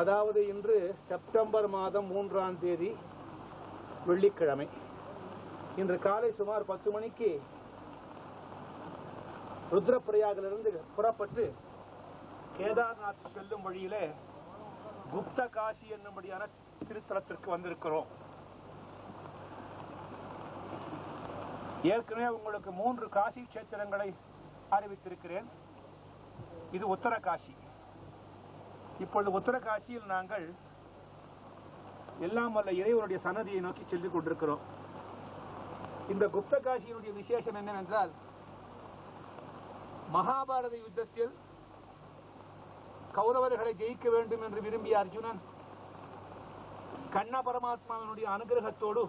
அதாவது இன்று செப்டம்பர் மாதம் 3ஆம் தேதி வெள்ளிக்கிழமை. இன்று காலை சுமார் 10 மணிக்கு ருத்ரப்பிரயாகிலிருந்து புறப்பட்டு கேதார்நாத் செல்லும் வழியிலே குப்த காசி என்னும்படியான திருத்தலத்திற்கு வந்திருக்கிறோம். ஏற்கனவே உங்களுக்கு 3 காசி கஷேத்திரங்களை அறிவித்திருக்கிறேன். இது உத்தர காசி. இப்பொழுது உத்தர காசியில் நாங்கள் எல்லாம் வல்ல இறைவனுடைய சன்னதியை நோக்கி சென்று கொண்டிருக்கிறோம். இந்த குப்த காசியினுடைய விசேஷம் என்னவென்றால், மகாபாரத யுத்தத்தில் கௌரவர்களை ஜெயிக்க வேண்டும் என்று விரும்பிய அர்ஜுனன் கண்ண பரமாத்மாவினுடைய அனுகிரகத்தோடு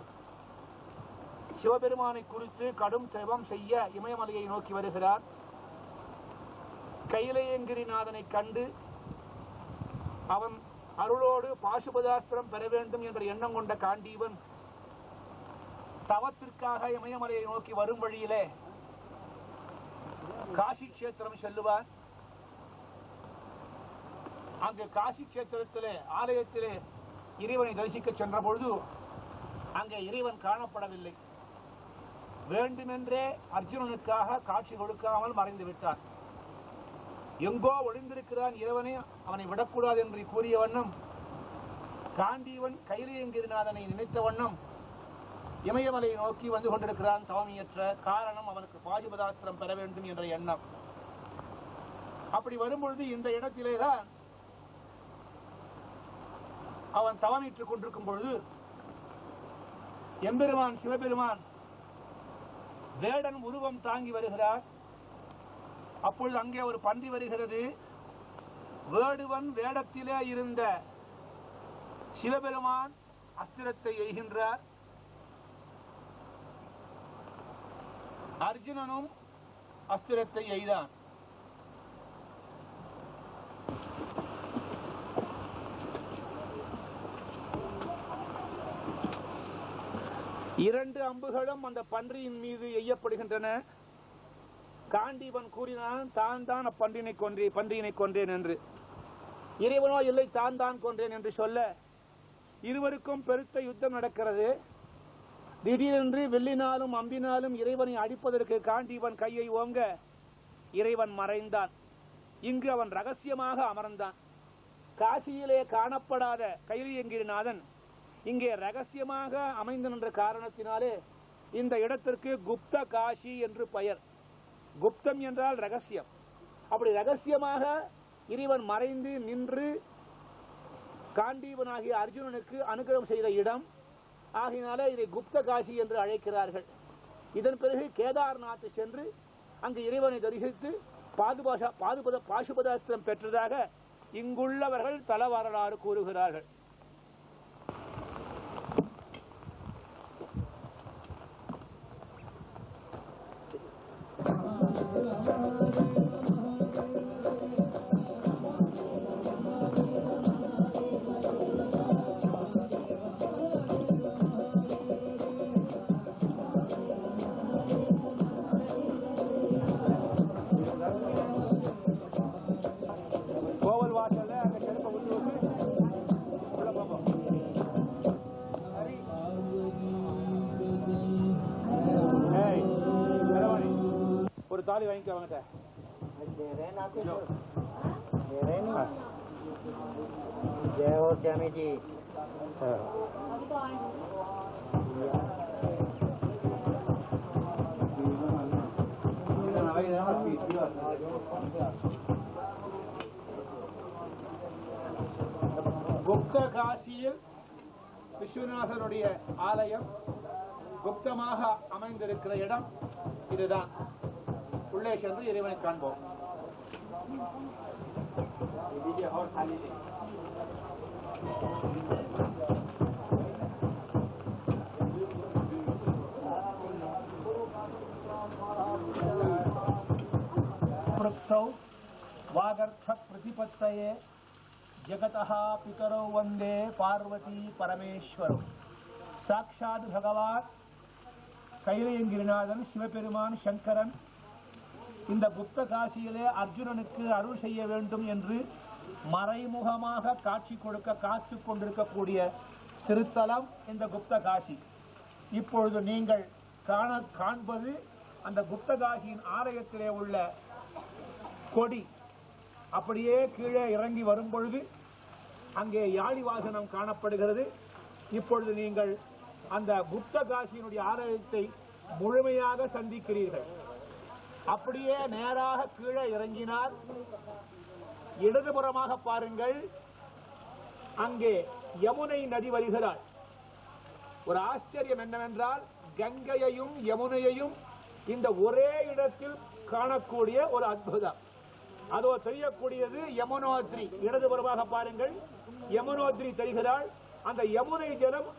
சிவபெருமானை குறித்து கடும் தவம் செய்ய இமயமலையை நோக்கி வருகிறார். கையிலேயங்கிரிநாதனை கண்டு அவன் அருளோடு பாசுபதாஸ்திரம் பெற வேண்டும் என்ற எண்ணம் கொண்ட காண்டீவன் தவத்திற்காக இமயமலையை நோக்கி வரும் வழியிலே காசி கஷேத்திரம் செல்லுவார். அங்கு காசி கஷேத்திரத்திலே ஆலயத்திலே இறைவனை தரிசிக்க சென்ற பொழுது அங்கே இறைவன் காணப்படவில்லை. வேண்டுமென்றே அர்ஜுனனுக்காக காட்சி கொடுக்காமல் மறைந்து விட்டார். எங்கோ ஒளிந்திருக்கிறான் இறைவனை, அவனை விடக்கூடாது என்று கூறிய வண்ணம் காண்டீவன் கையிலேயங்கிரிநாதனை நினைத்த வண்ணம் இமயமலையை நோக்கி வந்து கொண்டிருக்கிறான். தவமியற்ற காரணம் அவனுக்கு பாசுபதாஸ்திரம் பெற வேண்டும் என்ற எண்ணம். அப்படி வரும்பொழுது இந்த இடத்திலேதான் அவன் தவமிட்டுக் கொண்டிருக்கும் பொழுது எம்பெருமான் சிவபெருமான் வேடன் உருவம் தாங்கி வருகிறார். அப்பொழுது அங்கே ஒரு பன்றி வருகிறது. வேடுவன் வேடத்திலே இருந்த சிவபெருமான் அஸ்திரத்தை எய்கின்றார். அர்ஜுனனும் அஸ்திரத்தை எய்தான். இரண்டு அம்புகளும் அந்த பன்றியின் மீது எய்யப்படுகின்றன. காண்டீவன் கூறினான், தான் தான் பன்றியினை கொன்றேன் என்று. இறைவனோ இல்லை, தான் தான் கொன்றேன் என்று சொல்ல இருவருக்கும் பெருத்த யுத்தம் நடக்கிறது. திடீரென்று வெள்ளினாலும் அம்பினாலும் இறைவனை அடிப்பதற்கு காண்டீவன் கையை ஓங்க இறைவன் மறைந்தான். இங்கு அவன் ரகசியமாக அமர்ந்தான். காசியிலே காணப்படாத கையிலேயங்கிரிநாதன் இங்கே ரகசியமாக அமைந்து நின்ற காரணத்தினாலே இந்த இடத்திற்கு குப்த காசி என்று பெயர். குப்தம் என்றால் ரகசியம். அப்படி ரகசியமாக இறைவன் மறைந்து நின்று காண்டீவனாகிய அர்ஜுனனுக்கு அனுகிரகம் செய்த இடம் ஆகினாலே இதை குப்த காசி என்று அழைக்கிறார்கள். இதன் பிறகு கேதார்நாத் சென்று அங்கு இறைவனை தரிசித்து பாசுபதாஸ்திரம் பெற்றதாக இங்குள்ளவர்கள் தல வரலாறு கூறுகிறார்கள். கோவில் வாசல்ல அங்க செருப்பை விட்டு உள்ள போவோம். ஒரு தாலி வாங்கிக்க வாங்கிட்ட. जय हो स्वामी जी। குப்த காசியில் விஸ்வநாதனுடைய ஆலயம் குப்தமாக அமைந்திருக்கிற இடம் இதுதான். உள்ளே சென்று இறைவனை காண்போம். वागर्थ प्रतिपत्तये जगतः पितरौ वंदे पार्वती परमेश्वरौ. साक्षात् भगवान கையிலேயங்கிரிநாதன் சிவபெருமான் சங்கரன் இந்த குப்த காசியிலே அர்ஜுனனுக்கு அருள் செய்ய வேண்டும் என்று மறைமுகமாக காட்சி கொடுக்க காத்து கொண்டிருக்கக்கூடிய திருத்தலம் இந்த குப்த காசி. இப்பொழுது நீங்கள் காண்பது அந்த குப்த காசியின் ஆலயத்திலே உள்ள கொடி. அப்படியே கீழே இறங்கி வரும் பொழுது அங்கே யாழி வாசனம் காணப்படுகிறது. இப்பொழுது நீங்கள் அந்த குப்த காசியினுடைய ஆலயத்தை முழுமையாக சந்திக்கிறீர்கள். அப்படியே நேராக கீழே இறங்கினால் இடதுபுறமாக பாருங்கள், அங்கே யமுனை நதி வருகிறாள். ஒரு ஆச்சரியம் என்னவென்றால் கங்கையையும் யமுனையையும் இந்த ஒரே இடத்தில் காணக்கூடிய ஒரு அற்புதம். அதோ தெரியக்கூடியது யமுனோத்ரி. இடதுபுறமாக பாருங்கள், யமுனோத்ரி தெரிகிறாள். அந்த யமுனை ஜலம்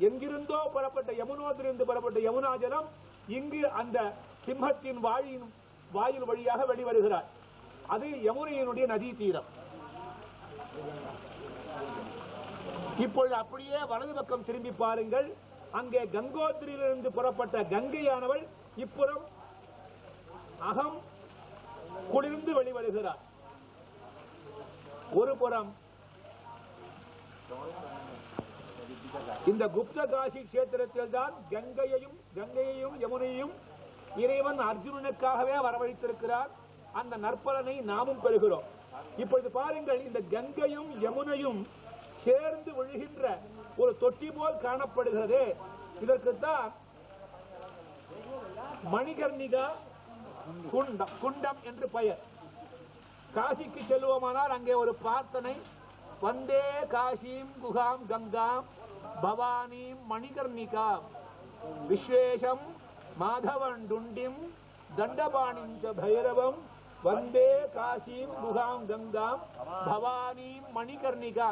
எங்கிருந்தோ புறப்பட்ட யமுனோத்ரியிலிருந்து புறப்பட்ட யமுனா ஜலம் இங்கு அந்த சிம்மத்தின் வாயில் வழியாக வெளிவருகிறார். அது யமுனையினுடைய நதி தீரம். இப்பொழுது அப்படியே வலது பக்கம் திரும்பி பாருங்கள், அங்கே கங்கோத்திரியிலிருந்து புறப்பட்ட கங்கையானவள் இப்புறம் அகம் குளிர்ந்து வெளிவருகிறார். ஒரு புறம் இந்த குப்த காசி கஷேத்திரத்தில் தான் கங்கையையும் யமுனையையும் இறைவன் அர்ஜுனனுக்காகவே வரவழைத்திருக்கிறார். அந்த நற்பலனை நாமும் பெறுகிறோம். இப்பொழுது பாருங்கள், இந்த கங்கையும் யமுனையும் சேர்ந்து விழுகின்ற ஒரு தொட்டி போல் காணப்படுகிறது. இதற்குத்தான் மணிகர்ணிகா குண்டம் என்று பெயர். காசிக்கு செல்வோமானால் அங்கே ஒரு பிரார்த்தனை, வந்தே காசிம் குகாம் கங்காம் பவானீம் மணிகர்ணிகா விஸ்வேஷம் மாதவண்டுண்டிம் தண்டபாணிம் ச பைரவம் வந்தே காசிம் குகாம் கங்காம் பவானீம் மணிகர்ணிகா.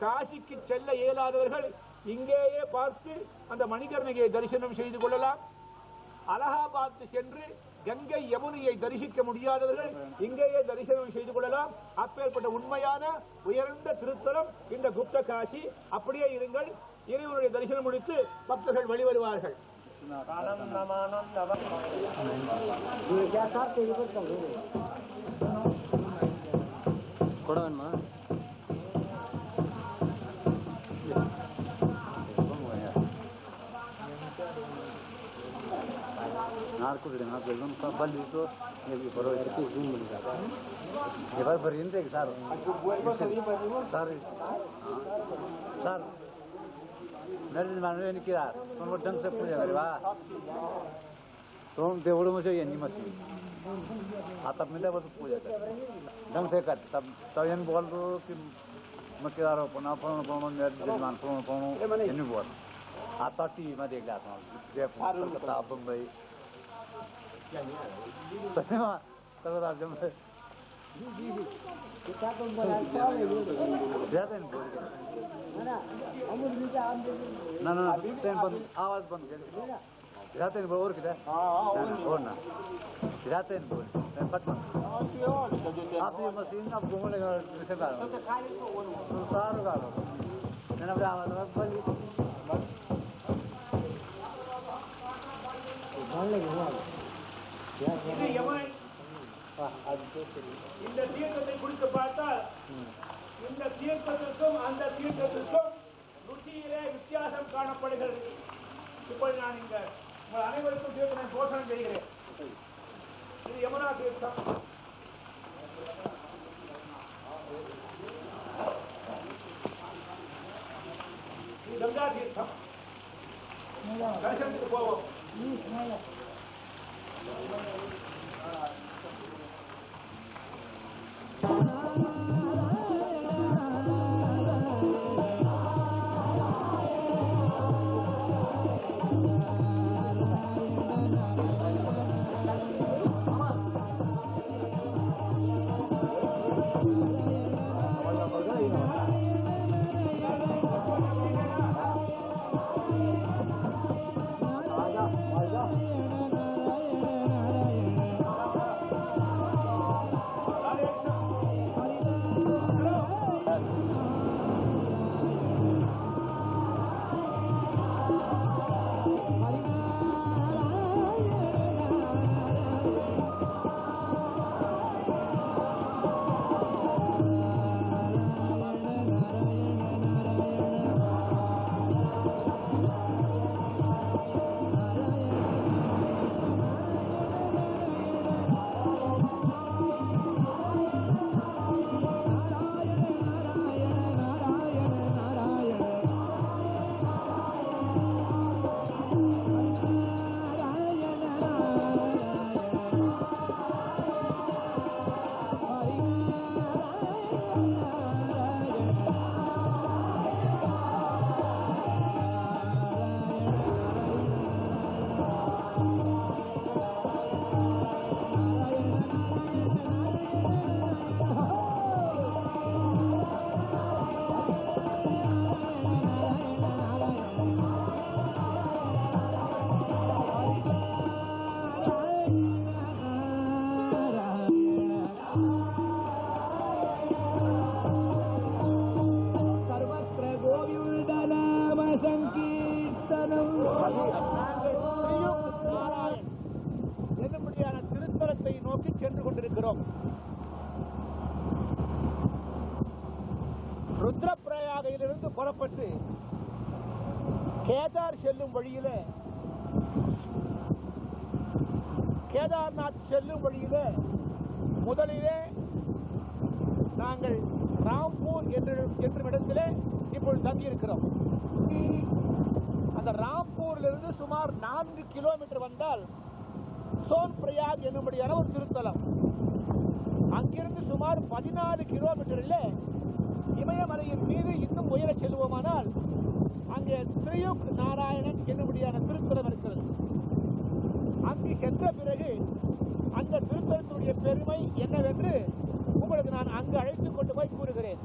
காசிக்கு செல்ல இயலாதவர்கள் இங்கேயே பார்த்து அந்த மணிகர்ணிகையை தரிசனம் செய்து கொள்ளலாம். அலகாபாத் சென்று கங்கை யமுனையை தரிசிக்க முடியாதவர்கள் இங்கேயே தரிசனம் செய்து கொள்ளலாம். அப்பேற்பட்ட உண்மையான உயர்ந்த திருத்தலம் இந்த குப்த காசி. அப்படியே இருங்கள், இறைவனுடைய தரிசனம் முடித்து பக்தர்கள் வெளிவருவார்கள். ढंग से पूजा करे वा तो देवड़ मुझे ये नहीं मसी आता मिले बस पूजा कर ढंग से कर तब ये बोल दो कि मकेदारो पना पनो मेरे जजमान पनो ये नहीं बोल आता टीवी में देख जाता हूँ जयपुर कलकत्ता बम्बई सही तब राज्य में ना ना ट्रेन बंद आवाज बंद कर जाते हैं और किधर और ना जाते हैं बोल फट आप ये मशीन अब घूमने का विषय का सारा का मैंने अपने आवाज बंद இந்த தீர்த்தத்தை குடித்து பார்த்தால் இந்த தீர்த்தத்திற்கும் அந்த தீர்த்தத்திற்கும் ருச்சியிலே வித்தியாசம் காணப்படுகிறது. இப்போது நான் இங்க உங்கள் அனைவருக்கும் தீர்த்தம் போஷணம் செய்கிறேன். இது யமுனா தீர்த்தம். இது கங்கா தீர்த்தம். தரிசனத்துக்கு போவோம். ருத்ரப்பிரயாகையிலிருந்து புறப்பட்டு கேதார் செல்லும் வழியில கேதார்நாத் செல்லும் வழியில முதலிலே நாங்கள் ராம்பூர் என்ற இடத்திலே இப்பொழுது தங்கியிருக்கிறோம். அந்த ராம்பூரிலிருந்து சுமார் 4 கிலோமீட்டர் வந்தால் சோன் பிரயாக் என்னும்படியான ஒரு திருத்தலம். அங்கிருந்து சுமார் 14 கிலோமீட்டரில் இமயமலையின் மீது இன்னும் உயர செல்வோமானால் அங்கே திரியுக் நாராயணன் என்னும்படியான திருத்தலம் இருக்கிறது. அங்கு சென்ற பிறகு அந்த திருத்தலத்தினுடைய பெருமை என்னவென்று உங்களுக்கு நான் அங்கு அழைத்துக் கொண்டு போய் கூறுகிறேன்.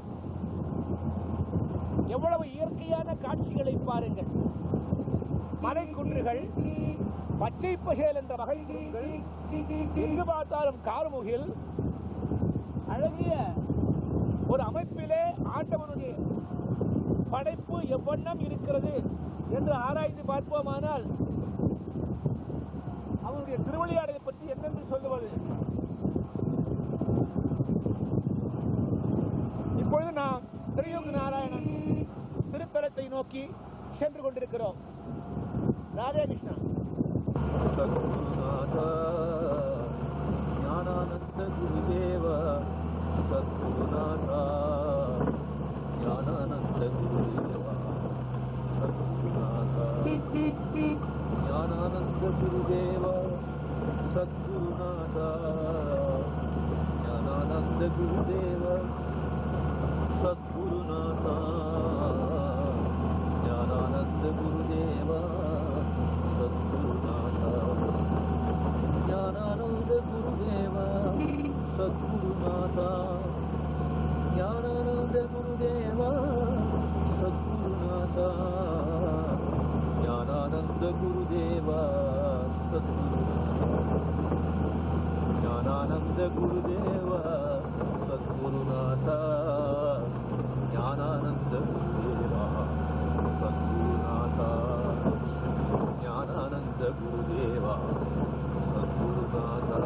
எவ்வளவு இயற்கையான காட்சிகளை பாருங்கள். மலைக்குன்றுகள், பச்சை பசேல் என்ற வகை குன்றுகள், எங்கு பார்த்தாலும் கார்முகில், அழகிய ஒரு அமைப்பிலே ஆண்டவனுடைய படைப்பு எவ்வண்ணம் இருக்கிறது என்று ஆராய்ந்து பார்ப்போமானால் அவனுடைய திருவிளையாடலை பற்றி என்னென்று சொல்லுவது. இப்பொழுது நாம் திரியுக் நாராயணன் திருத்தலத்தை நோக்கி சென்று கொண்டிருக்கிறோம். ராதே கிருஷ்ணா. ஞானானந்த குருதேவ சத்குருநாதா, ஞானானந்த குருதேவ சத்குருநாதா, ஞானானந்த குருதேவ சத்குருநாதா, ஞானானந்த குருதேவ சத்குருநாதா, ஞானானந்த குருதேவ சத்குருநாதா, ஞானானந்த குருதேவ சத்குருநாதா, ஞானானந்த குருதேவ சத்குருநாதா, ஞானானந்த குருதேவ சத்குருநாதா, ஞானானந்த குருதேவ சத்குருநாதா, ஞானானந்த குருதேவ சத்குருநாதா, ஞானானந்த குருதேவ சத்குருநாதா,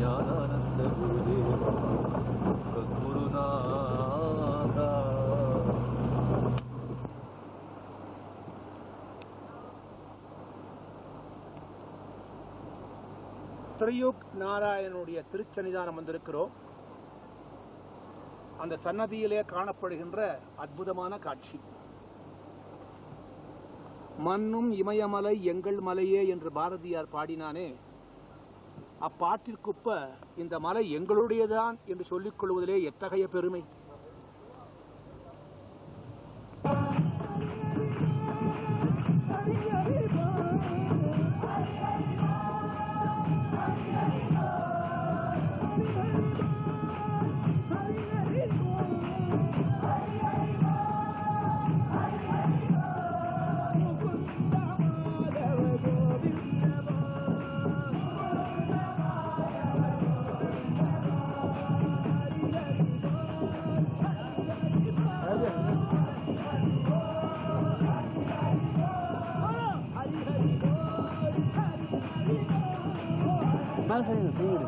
ஞானானந்த குருதேவ சத்குருநாதா. திரியுக் நாராயணனுடைய திருச்சன்னிதானம் வந்திருக்கிறோம். அந்த சன்னதியிலே காணப்படுகின்ற அற்புதமான காட்சி. மண்ணும் இமயமலை எங்கள் மலையே என்று பாரதியார் பாடினானே, அப்பாட்டிற்குப்ப இந்த மலை எங்களுடையதான் என்று சொல்லிக் கொள்வதிலே எத்தகைய பெருமை. Más en el tigre.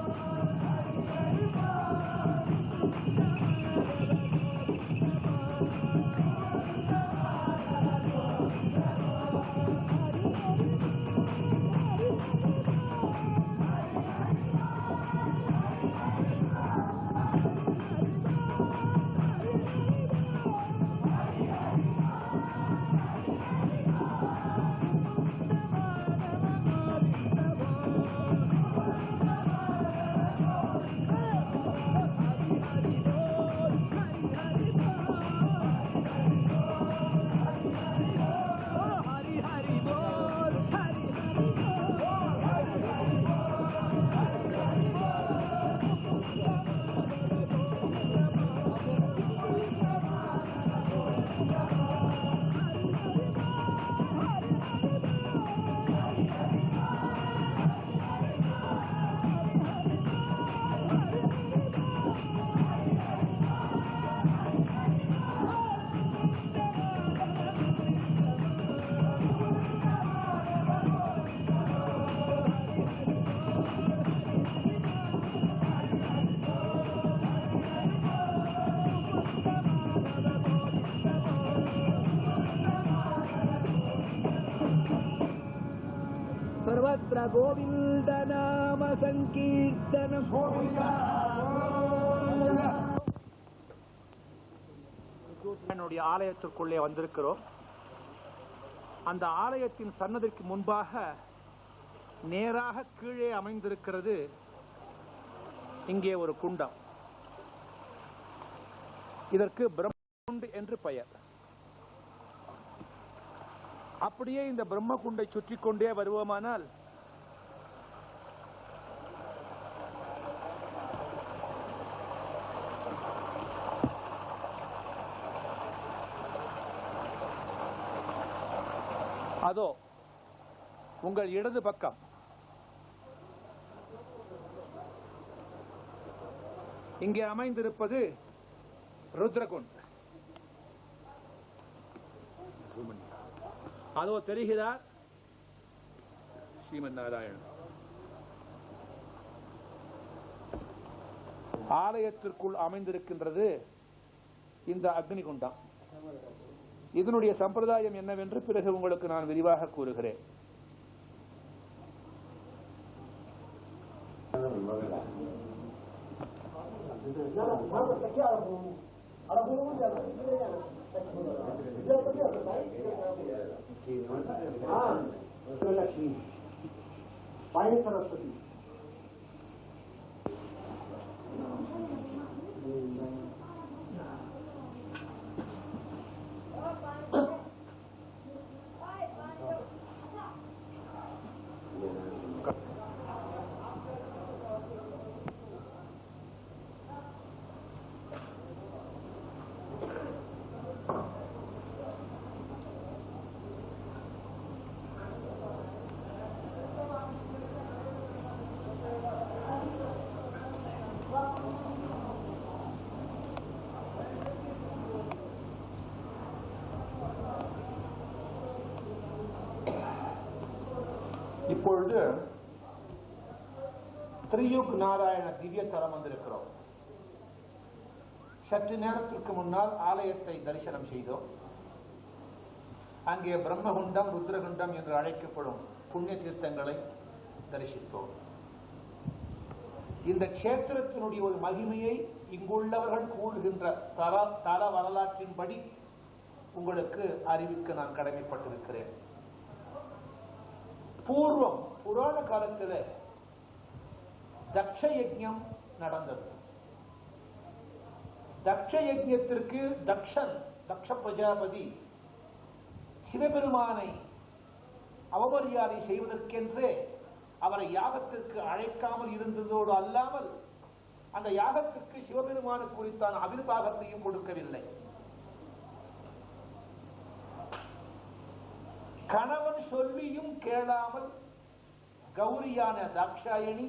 Govind நாம சங்கீர்த்தனம். என்னுடைய ஆலயத்திற்குள்ளே வந்திருக்கிறோம். அந்த ஆலயத்தின் சன்னதிக்கு முன்பாக நேராக கீழே அமைந்திருக்கிறது இங்கே ஒரு குண்டம். இதற்கு பிரம்மகுண்ட் என்று பெயர். அப்படியே இந்த பிரம்மகுண்டை சுற்றி கொண்டே வருவோமானால் அதோ உங்கள் இடது பக்கம் இங்கே அமைந்திருப்பது ருத்ரகுண்ட். அதோ தெரிகிறார் ஸ்ரீமன் நாராயணன். ஆலயத்திற்குள் அமைந்திருக்கின்றது இந்த அக்னிகுண்டம். இதனுடைய சம்பிரதாயம் என்னவென்று பிறகு உங்களுக்கு நான் விரிவாக கூறுகிறேன். सरस्वती இப்பொழுது திரியுக் நாராயண திவ்ய தலம் வந்திருக்கிறோம். சற்று நேரத்திற்கு முன்னால் ஆலயத்தை தரிசனம் செய்தோம். அங்கே பிரம்மகுண்டம், ருத்ரகுண்டம் என்று அழைக்கப்படும் புண்ணிய தீர்த்தங்களை தரிசித்தோம். இந்த கஷேத்திரத்தினுடைய ஒரு மகிமையை இங்குள்ளவர்கள் கூறுகின்ற தல வரலாற்றின்படி உங்களுக்கு அறிவிக்க நான் கடமைப்பட்டிருக்கிறேன். பூர்வம் புராண காலத்தில் தக்ஷ யஜ்ஞம் நடந்தது. தக்ஷ யஜ்ஞத்திற்கு தக்ஷ பிரஜாபதி சிவபெருமானை அவமரியாதை செய்வதற்கென்றே அவரை யாகத்திற்கு அழைக்காமல் இருந்ததோடு அல்லாமல் அந்த யாகத்திற்கு சிவபெருமானுக்கு குறித்தான அபிர்வாகத்தையும் கொடுக்கவில்லை. கணவன் சொல்லியும் கேளாமல் கௌரியான தாக்ஷாயணி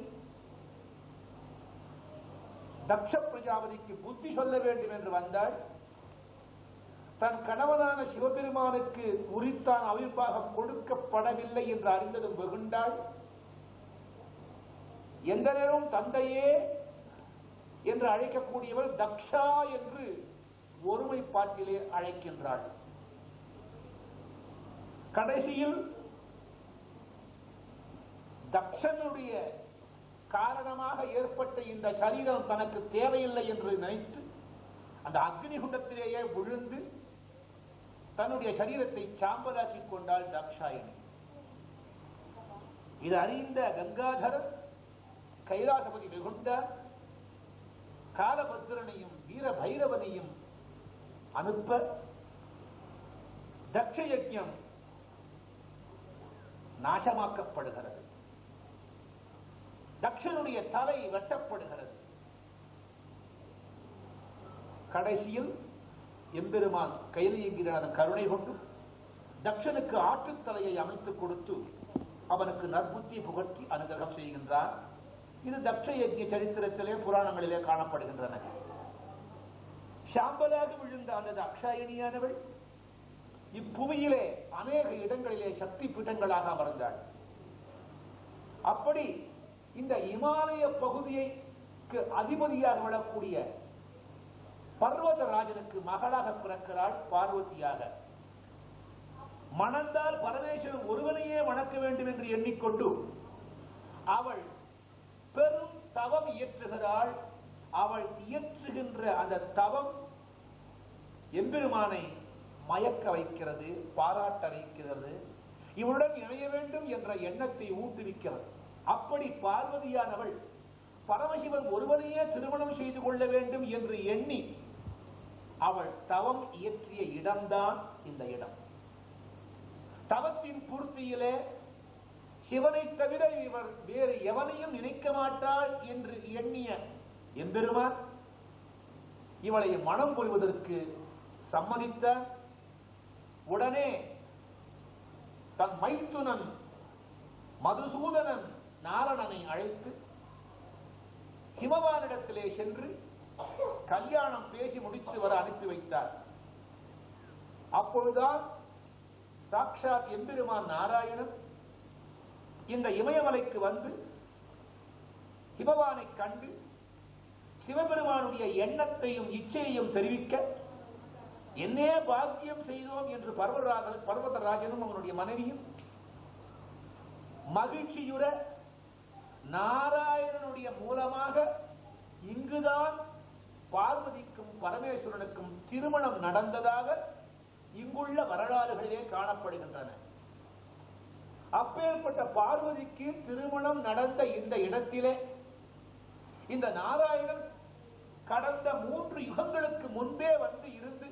தக்ஷ பிரஜாபதிக்கு புத்தி சொல்ல வேண்டும் என்று வந்தாள். தன் கணவனான சிவபெருமானுக்கு உரித்தான அபிர்வாகம் கொடுக்கப்படவில்லை என்று அறிந்ததும் வெகுண்டாள். எந்த நேரம் தந்தையே என்று அழைக்கக்கூடியவள் தக்ஷா என்று ஒருமைப்பாட்டிலே அழைக்கின்றாள். கடைசியில் தக்ஷனுடைய காரணமாக ஏற்பட்ட இந்த சரீரம் தனக்கு தேவையில்லை என்று நினைத்து அந்த அக்னிகுண்டத்திலேயே விழுந்து தன்னுடைய சரீரத்தை சாம்பலாக்கிக் கொண்டாள் தாக்ஷாயினி. இது அறிந்த கங்காதரர் கைலாசபதி வெகுண்டார் காலபத்ரனையும் வீர பைரவனையும் அனுப்ப தக்ஷ யஜ்ஞம் நாசமாக்கப்படுகிறது. தக்ஷனுடைய தலை வெட்டப்படுகிறது. கடைசியில் எம்பெருமான் கையிலியங்கிற கருணை கொண்டு தக்ஷனுக்கு ஆற்றுத்தலையை அமைத்துக் கொடுத்து அவனுக்கு நற்புத்தி புகட்டி அனுகிரகம் செய்கின்றான். இது தக்ஷ யஜ்ஞ சரித்திரத்திலே புராணங்களிலே காணப்படுகின்றன. சாம்பலாக விழுந்த அந்த தாக்ஷாயணியானவள் இப்புவியிலே அநேக இடங்களிலே சக்தி பீடங்களாக அமர்ந்தாள். அப்படி இந்த இமாலய பகுதிக்கு அதிபதியாக விடக்கூடிய பர்வதராஜனுக்கு மகளாக பிறக்கிறாள் பார்வதியாக. மணந்தால் பரமேஸ்வரன் ஒருவனையே வணக்க வேண்டும் என்று எண்ணிக்கொண்டு அவள் பெரும் தவம் இயற்றுகிறாள். அவள் இயற்றுகின்ற அந்த தவம் எம்பெருமானை மயக்க வைக்கிறது, பாராட்ட வைக்கிறது, இவளுடன் இணைய வேண்டும் என்ற எண்ணத்தை ஊக்குவிக்கிறது. அப்படி பார்வதியானவள் பரமசிவன் ஒருவனையே திருமணம் செய்து கொள்ள வேண்டும் என்று எண்ணி அவள் தவம் இயற்றிய இடம்தான் இந்த இடம். தவத்தின் பூர்த்தியிலே சிவனை தவிர இவர் வேறு எவனையும் நினைக்க மாட்டாள் என்று எண்ணிய எம்பெருமான் இவளை மனம் கொள்வதற்கு சம்மதித்தார். உடனே தன் மைத்துனன் மதுசூதனன் நாரணனை அழைத்து ஹிமவானிடத்திலே சென்று கல்யாணம் பேசி முடித்து வர அனுப்பி வைத்தார். அப்பொழுதுதான் சாட்சாத் எம்பெருமான் நாராயணன் இந்த இமயமலைக்கு வந்து ஹிமவானை கண்டு சிவபெருமானுடைய எண்ணத்தையும் இச்சையையும் தெரிவிக்க, என்னே பாக்கியம் செய்தோம் என்று பர்வதராஜனும் அவனுடைய மனைவியும் மகிழ்ச்சியுற நாராயணனுடைய மூலமாக இங்குதான் பார்வதிக்கும் பரமேஸ்வரனுக்கும் திருமணம் நடந்ததாக இங்குள்ள வரலாறுகளிலே காணப்படுகின்றன. அப்பேற்பட்ட பார்வதிக்கு திருமணம் நடந்த இந்த இடத்திலே இந்த நாராயணன் கடந்த 3 யுகங்களுக்கு முன்பே வந்து இருந்து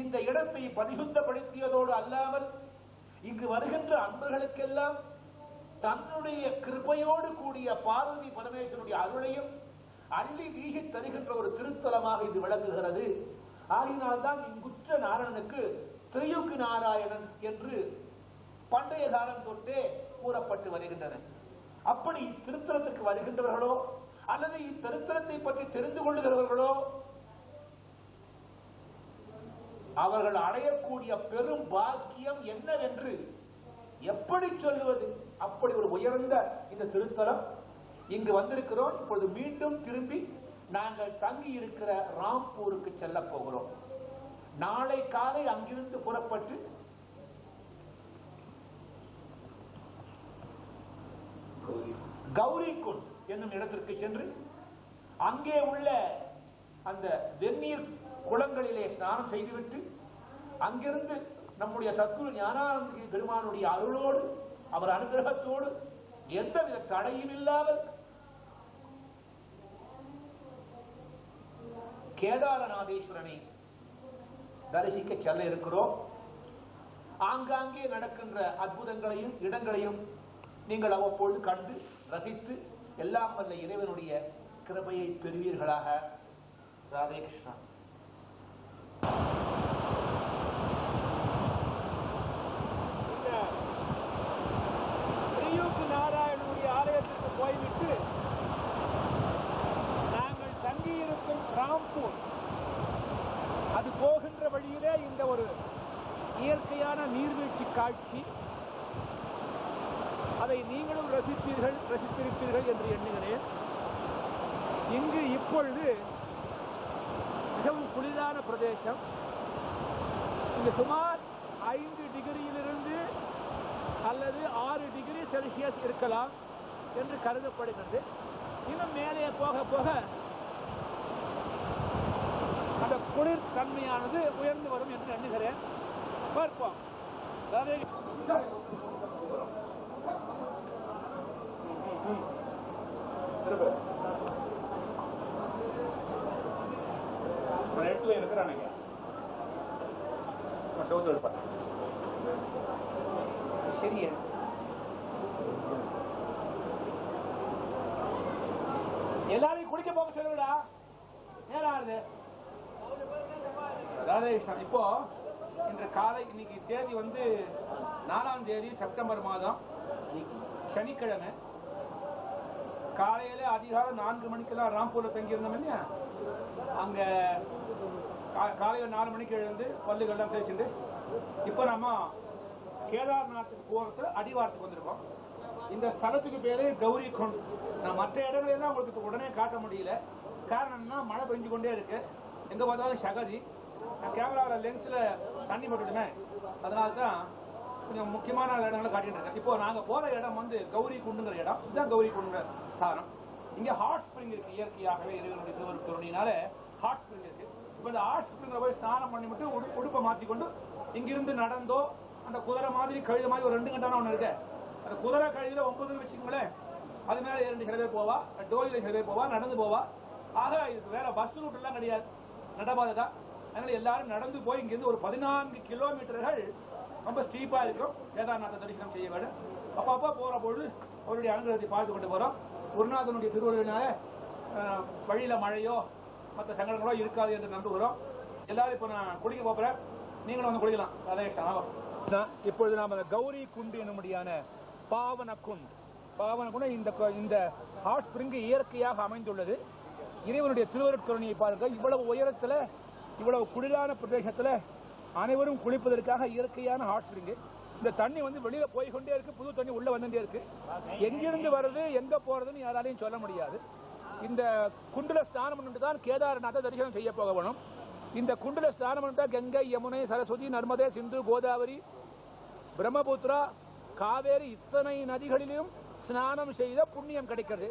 இந்த இடத்தை பரிசுத்தப்படுத்தியதோடு அல்லாமல் இங்கு வருகின்ற அன்பர்களுக்கெல்லாம் தன்னுடைய கிருபையோடு கூடிய பார்வதி பரமேஸ்வரனுடைய அருளையும் அள்ளி வீசி தருகின்ற ஒரு திருத்தலமாக இது விளங்குகிறது. ஆகினால்தான் இங்குற்ற நாராயணனுக்கு திரையுக்கு நாராயணன் என்று பண்டைய காலம் தொட்டே கூறப்பட்டு வருகின்றன. அப்படி இத்திருத்தலத்துக்கு வருகின்றவர்களோ அல்லது இத்திருத்தலத்தை பற்றி தெரிந்து கொள்ளுகிறவர்களோ அவர்கள் அடையக்கூடிய பெரும் பாக்கியம் என்னவென்று எப்படி சொல்லுவது? அப்படி ஒரு உயர்ந்த இந்த திருத்தலம் இங்கு வந்திருக்கிறோம். இப்பொழுது மீண்டும் திரும்பி நாங்கள் தங்கி இருக்கிற ராம்பூருக்கு செல்ல போகிறோம். நாளை காலை அங்கிருந்து புறப்பட்டு கௌரிகுண்ட் என்னும் இடத்திற்கு சென்று அங்கே உள்ள அந்த வெந்நீர் குளங்களிலே ஸ்நானம் செய்துவிட்டு அங்கிருந்து நம்முடைய சத்குரு ஞானானந்த பெருமானுடைய அருளோடு அவர் அனுகிரகத்தோடு எந்தவித தடையும் இல்லாமல் கேதாரநாதேஸ்வரனை தரிசிக்க செல்ல இருக்கிறோம். ஆங்காங்கே நடக்கின்ற அற்புதங்களையும் இடங்களையும் நீங்கள் அவ்வப்பொழுது கண்டு ரசித்து எல்லாம் வல்ல இறைவனுடைய கிருபையை பெறுவீர்களாக. ராதே கிருஷ்ணா. நாராயணனுடைய ஆலயத்திற்கு போய்விட்டு நாங்கள் தங்கியிருக்கும் ராம்பூர் அது போகின்ற வழியிலே இந்த ஒரு இயற்கையான நீர்வீழ்ச்சி காட்சி, அதை நீங்களும் ரசித்திருப்பீர்கள் என்று எண்ணுகிறேன். இங்கு இப்பொழுது மிகவும் குளிரான பிரதேசம். இங்கு சுமார் 5 டிகிரியிலிருந்து அல்லது 6 டிகிரி செல்சியஸ் இருக்கலாம் என்று கருதப்படுகிறது. இன்னும் மேலே போக போக அந்த குளிர் தன்மையானது உயர்ந்து வரும் என்று எண்ணுகிறேன். பார்ப்போம். இருக்கிறானுங்க சரியா? எல்லாரையும் குடிக்க போக சொல்லுடா. நேராது ராதேகிருஷ்ணன். இப்போ இன்று காலை இன்னைக்கு தேதி வந்து 4ஆம் தேதி செப்டம்பர் மாதம் சனிக்கிழமை காலையில அதிகாரம் 4 மணிக்கெல்லாம் ராம்பூர்ல தங்கியிருந்தோம் இல்லையா? அங்க காலையில 4 மணிக்கு எழுந்து பல்லுகள்லாம் தேய்ச்சிட்டு இப்ப நம்ம கேதார்நாத்துக்கு போறது அடிவாரத்துக்கு வந்திருக்கோம். இந்த ஸ்தலத்துக்கு பேரு கௌரிகுண்ட். நான் மற்ற இடங்களெல்லாம் உங்களுக்கு உடனே காட்ட முடியல. காரணம்னா மழை பெஞ்சு கொண்டே இருக்கு. எங்க பார்த்தாலும் சகதி. நான் கேமராவில் லென்ஸ்ல தண்ணி போட்டுடுமே, அதனால்தான் கொஞ்சம் முக்கியமான இடங்களை காட்டிட்டு இருக்கேன். இப்போ நாங்க போற இடம் வந்து கௌரி குண்டுங்கிற இடம். இதுதான் கௌரி குண்டுங்கிற ஸ்தானம். இங்க ஹாட் ஸ்பிரிங் இருக்கு. இயற்கையாகவே இறைவனுடைய திருவருட்கருணையினால ஹாட் ஸ்பிரிங் இருக்கு. இப்போ இந்த ஹாட் ஸ்பிரிங்ல போய் ஸ்நானம் பண்ணி மட்டும் உடுப்பை மாற்றிக்கொண்டு இங்கிருந்து நடந்தோ அந்த குதிரை மாதிரி கழுத மாதிரி ஒரு 2 கண்டான ஒண்ணு இருக்கு. அந்த குதிரை கழுதியில 9 வச்சுக்கோங்களேன். அது மேல 2 சில பேர் போவா, டோயில சில பேர் போவா, நடந்து போவா. ஆக இதுக்கு வேற பஸ் ரூட் எல்லாம் கிடையாது, நடபாதைதான். அதனால எல்லாரும் நடந்து போய் இங்கிருந்து ஒரு 14 கிலோமீட்டர்கள் ரொம்ப ஸ்டீப்பா இருக்கும். கேதார்நாத தரிசனம் செய்ய வேண்டும். அப்பப்போ போற பொழுது அவருடைய அனுகிரகத்தை பார்த்து கொண்டு போறோம். குருநாதனுடைய திருவருளினால வழியில மழையோ மற்ற சங்கடங்களோ இருக்காது என்று நம்புகிறோம். எல்லாரும் இப்ப நான் குளிக்க போறேன், நீங்களும் வந்து குளிக்கலாம். அதே இப்பொழுது நாம கௌரி குண்டு என்னும்படியான பாவன குண்டு இந்த ஹாட் ஸ்பிரிங் இயற்கையாக அமைந்துள்ளது. இறைவனுடைய திருவருட்கருணையை பாருங்க. இவ்வளவு உயரத்துல இவ்வளவு குளிரான பிரதேசத்துல அனைவரும் குளிப்பதற்காக இயற்கையான ஹாட் ஸ்பிரிங். இந்த தண்ணி வந்து வெளியில போய்கொண்டே இருக்கு, புது தண்ணி உள்ள வந்துட்டே இருக்கு. எங்கிருந்து வருது எங்க போறதுன்னு யாராலையும் சொல்ல முடியாது. இந்த குண்டுல ஸ்நானம் பண்ணிட்டு தான் கேதார்நாத தரிசனம் செய்ய போக வேணும். இந்த குண்டுல ஸ்நானம் பண்ணிட்டா கங்கை, யமுனை, சரஸ்வதி, நர்மதே, சிந்து, கோதாவரி, பிரம்மபுத்திரா, காவேரி இத்தனை நதிகளிலும் ஸ்நானம் செய்த புண்ணியம் கிடைக்கிறது.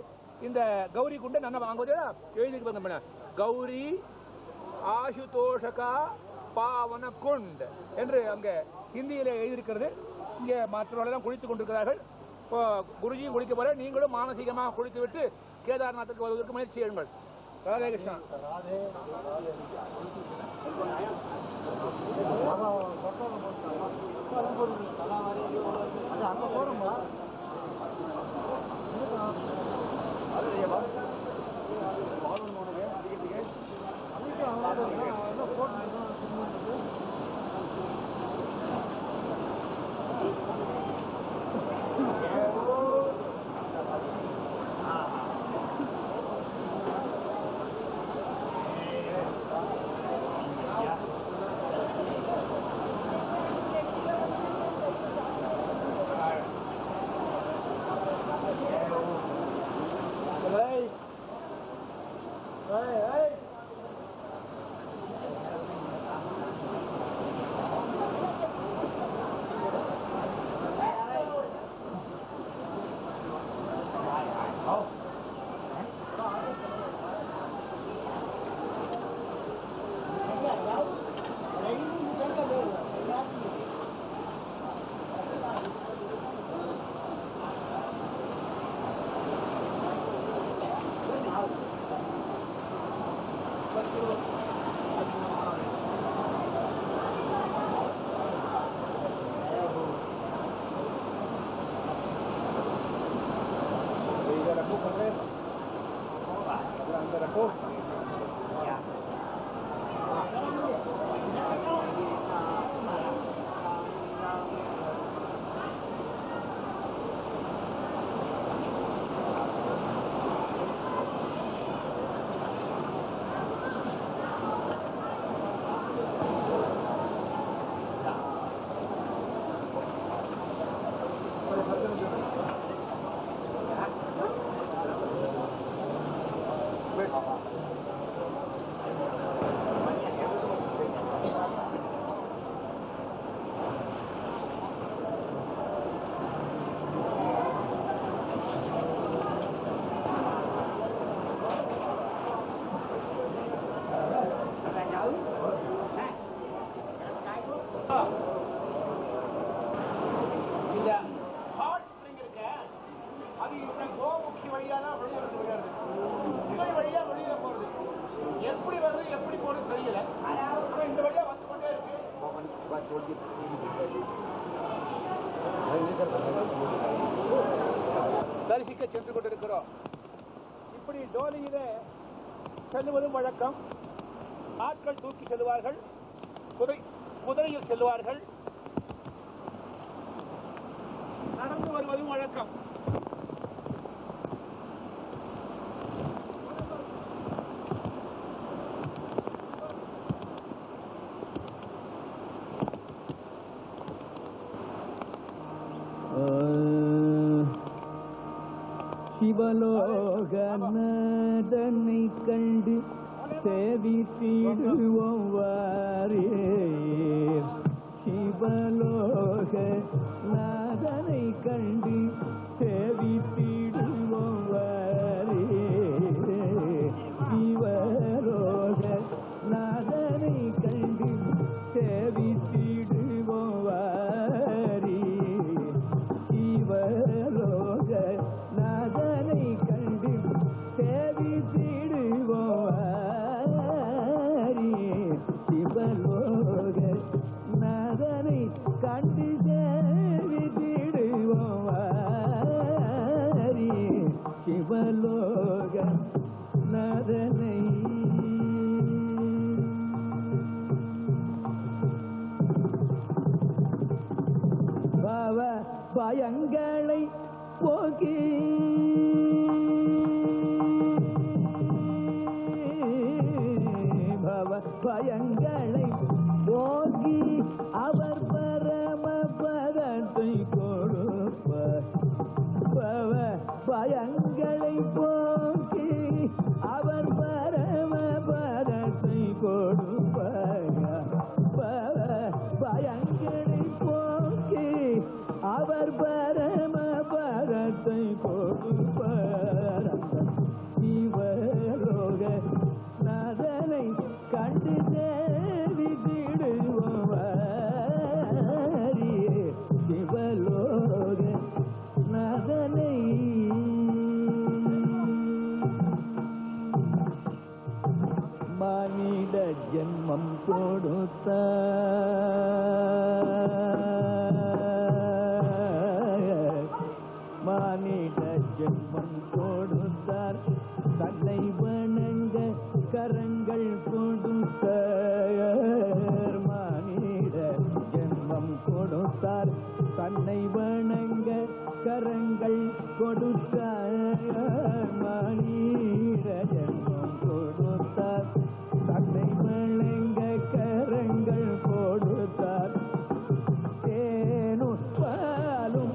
இந்த கௌரி குண்டை நல்லா வாங்குவதா எழுதி கௌரி ஆசுதோஷகா பாவன குண்ட் என்று அங்க ஹிந்தியில எழுதியிருக்கிறது. இங்கே மற்றவர்கள் குளித்துக் கொண்டிருக்கிறார்கள். குருஜியும் குளிக்க போற, நீங்களும் மானசீகமாக குளித்து விட்டு கேதார்நாத்துக்கு வருவதற்கு முயற்சி செய்யுங்கள். ராதே கிருஷ்ணா. தரிசிக்க சென்று கொண்டிருக்கிறோம். இப்படி டோலியிலே செல்லுவதும் வழக்கம். ஆட்கள் தூக்கி செல்வார்கள், குதிரையில் செல்வார்கள், நடந்து வருவதும் வழக்கம். சிவலோகநாதனை கண்டு சேவி தீடுவோம் வாரே. சிவலோக நாதனை கண்டு சேவித்திடுவோம் வாரே. சிவலோக நாதனை கண்டு சேவித்திடுவோம் வாரே. சிவலோக நாதனை கண்டு சேவித்திடுவோம் வாரே. சிவலோக நாதனை கண்டு சேவித்திடுவோம் வாரே. சிவலோக நாதனை பவ பயங்களை போக்கி பவ பயங்களை போக்கி அவர் பரம பதத்தை கொடுப்பார். பவ பயங்களை போக்கி அவர் பரம பதத்தை கொடுப்பார். பவ பயங்களை போக்கி அவர் பரம பதத்தை கொடுப்பார். சிவலோக நாதனை கண்டு சேவித்திடுவோம் வாரே. சிவலோக நாதனை மானிட ஜென்மம் கொடுத்தார். மானிட ஜென்மம் கொடுத்தார். தன்னை வணங்க கரங்கள் கொடுத்தார். மானிட ஜென்மம் கொடுத்தார். தன்னை வணங்க கரங்கள் கொடுத்தார். மானிட ஜென்மம் கொடுத்தார். தன்னை வணங்க கரங்கள் கொடுத்தார். தேனும் பாலும்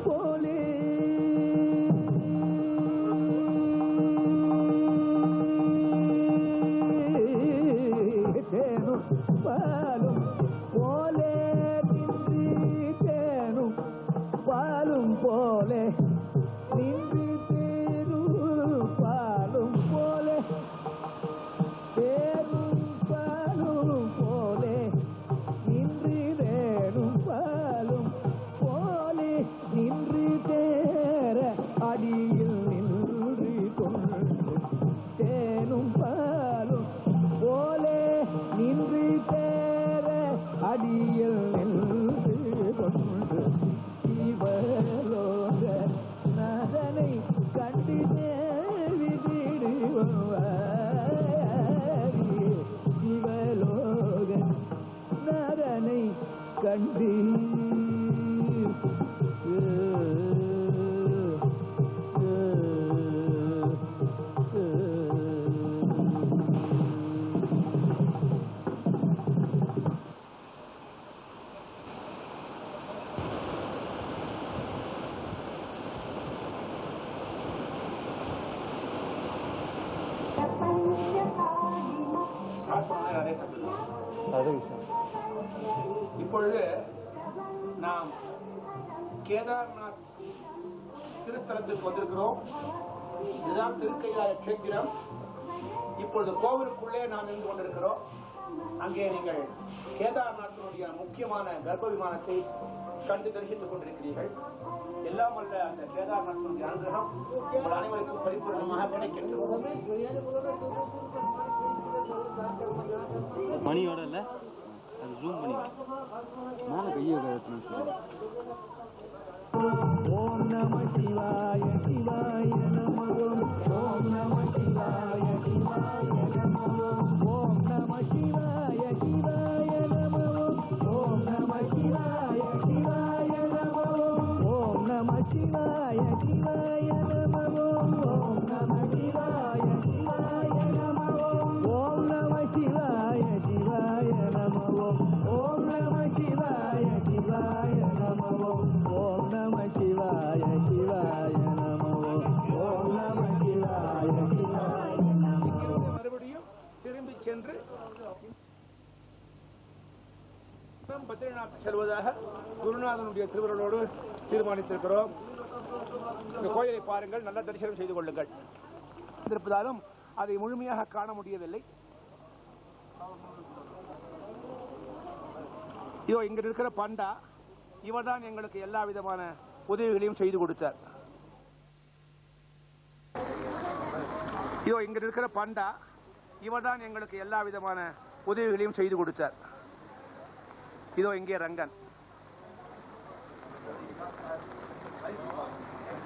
போலே தேனும் பாலும் போலே நின்று தேனும் பாலும் போலே நின்று தேனும் பாலும் போலே தேனும் பாலும் போலே நின்று தேனும் பாலும் போலே நின்று தேர அடியில் நின்று கொண்டு தேனும் பாலும் போலே நின்று தேர அடியில் நின்று கொண்டு சிவலோக நாதனை கண்டு தேவித்திடுவோம் வாரே. சிவலோக நாதனை கண்டு இப்பொழுது நாம் கேதார்நாத் திருத்தலத்துக்கு வந்திருக்கிறோம். இதுதான் திருக்கைலாய கஷேத்திரம். இப்பொழுது கோவிலுக்குள்ளே நாம் இருந்து கொண்டிருக்கிறோம். அங்கே நீங்கள் கேதார்நாத்தினுடைய முக்கியமான கர்ப்ப விமானத்தை கண்டு தரிசித்துக் கொண்டிருக்கிறீர்கள். எல்லாம் அல்ல அந்த கேதார்நாத்தினுடைய அனுகிரகம் உங்கள் அனைவருக்கும் பரிபூர்ணமாக கிடைக்கின்றது. மணியோட இல்ல அது ஜூம் பண்ணி மேல கையோட ஓம் நம சிவாய சிவாய நம ஓம் நம சிவாய சிவாய நம ஓம் நம சிவாய சிவாய நம ஓம் நம சிவாய சிவாய நம ஓம் நம சிவாய சிவாய நம ஓம் நம சிவாய சிவாய நம ஓம் நம சிவாய சிவாய நம ஓம் நம சிவாய சிவாய நம ஓம் நம சிவாய சிவாய நம ஓம் நம சிவாய சிவாய நம. மறுபடியும் திரும்பி சென்று பத்ரிநாத் செல்வதாக குருநாதனுடைய திருவருளோடு தீர்மானித்திருக்கிறோம். இந்த கோயிலை பாருங்கள், நல்ல தரிசனம் செய்து கொள்ளுங்கள். இருப்பதாலும் அதை முழுமையாக காண முடியவில்லை. இதோ இங்க இருக்கிற பண்டா, இவர்தான் எங்களுக்கு எல்லா விதமான உதவிகளையும் செய்து கொடுத்தார். இதோ இங்க இருக்கிற பண்டா, இவர்தான் எங்களுக்கு எல்லா விதமான உதவிகளையும் செய்து கொடுத்தார். இதோ இங்கே ரங்கன்.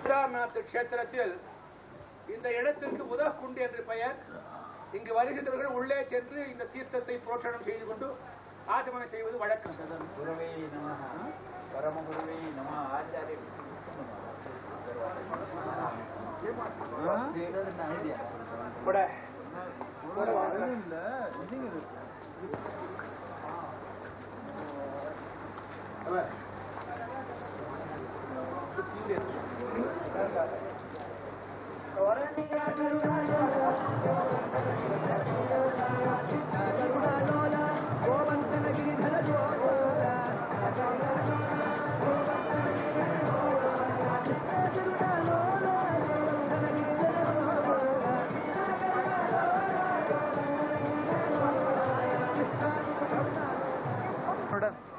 கேதார்நாத் கஷேத்திரத்தில் இந்த இடத்திற்கு முதற்குண்டு என்று பெயர். இங்கு வருகின்றவர்கள் உள்ளே சென்று இந்த தீர்த்தத்தை புரோட்சணம் செய்து கொண்டு ஆச்சமனம் செய்வது வழக்கம்.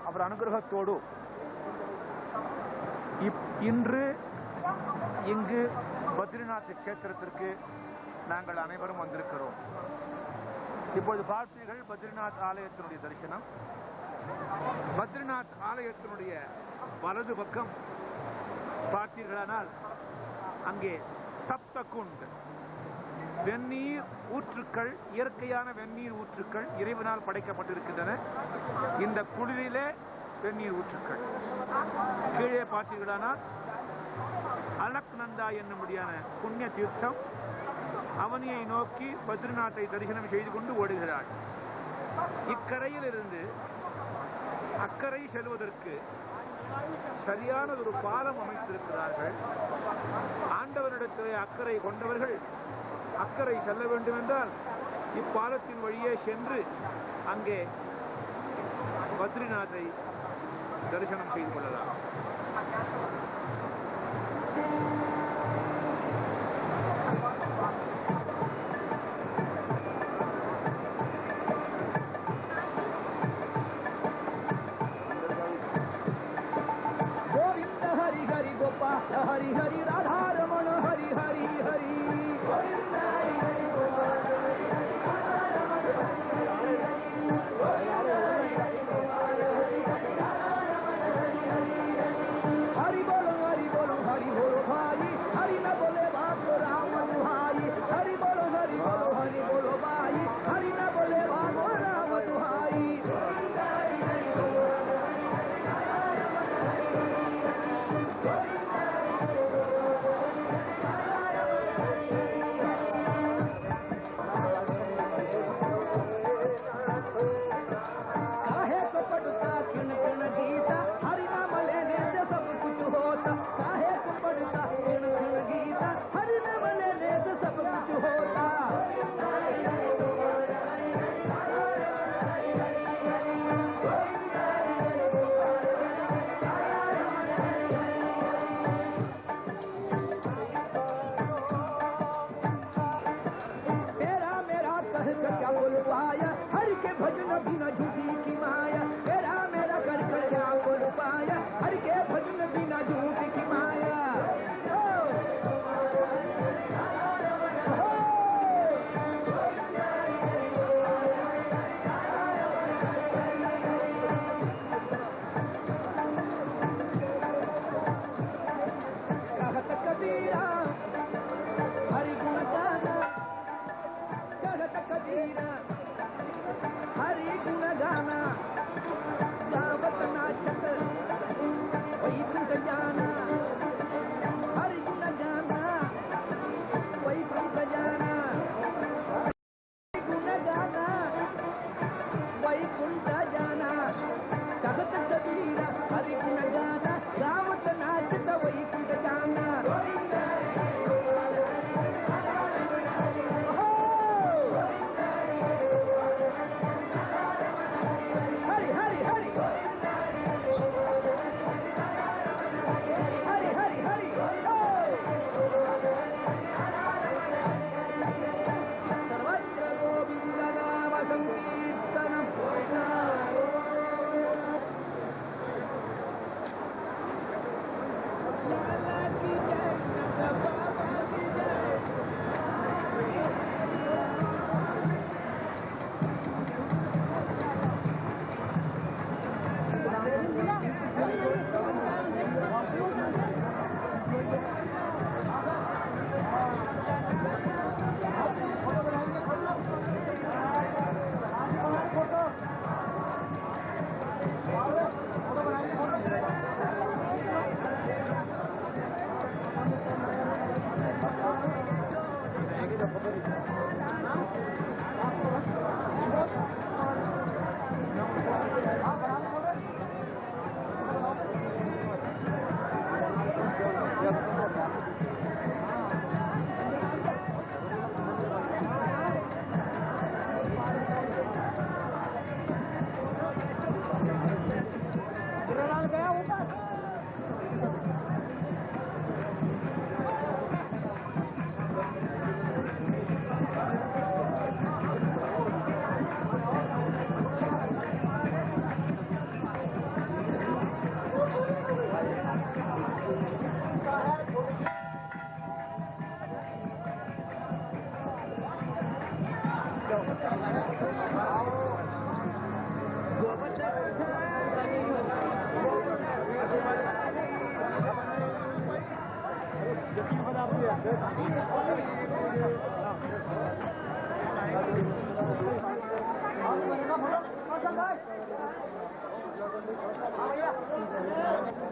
அவர் அனுகிரகத்தோடு இன்று இங்கு பத்ரிநாத் கஷேத்திரத்திற்கு நாங்கள் அனைவரும் வந்திருக்கிறோம். இப்பொழுது பார்த்தீர்கள் பத்ரிநாத் ஆலயத்தினுடைய தரிசனம். பத்ரிநாத் ஆலயத்தினுடைய வலது பக்கம் பார்த்தீர்களானால் அங்கே சப்தகுண்ட் வெந்நீர் ஊற்றுக்கள், இயற்கையான வெந்நீர் ஊற்றுக்கள் இறைவனால் படைக்கப்பட்டிருக்கின்றன. இந்த குளிரிலே வெந்நீர் ஊற்றுக்கள். கீழே பார்த்தீர்களானால் அலக்நந்தா என்னும்படியான புண்ணிய தீர்த்தம் அவனியை நோக்கி பத்ரிநாத்தை தரிசனம் செய்து கொண்டு ஓடுகிறாள். இக்கரையில் இருந்து அக்கரை செல்வதற்கு சரியான ஒரு பாலம் அமைத்திருக்கிறார்கள். ஆண்டவரிடத்திலே அக்கறை கொண்டவர்கள் அக்கறை செல்ல வேண்டும் என்றால் இப்பாலத்தின் வழியே சென்று அங்கே பத்ரிநாத்தை தரிசனம் செய்து கொள்ளலாம். गोविंद हरि हरि गोपाल हरि हरि राधा रमण हरि हरि हरि गोविंद हरि हरि गोपाल हरि बोलो हरि बोलो हरि बोलो भाई हरि न बोले बाप राम दुहाई हरि बोलो भाई हरि न बोले बाप राम दुहाई हरि के भजन बिना झूठी की माया तेरा मेरा कर कर क्या बोल पाया हरि के भजन बिना झूठी की माया कहत कबीरा हरि गुण गाना कहत कबीरा हरि गुण गाना गावत नाचत वैकुंठ जाना हरि गुण गाना वैकुंठ जाना गुण गाना वैकुंठ जाना कहत कबीरा हरि गुण गाना गावत नाचत वैकुंठ जाना हरि हरि हरि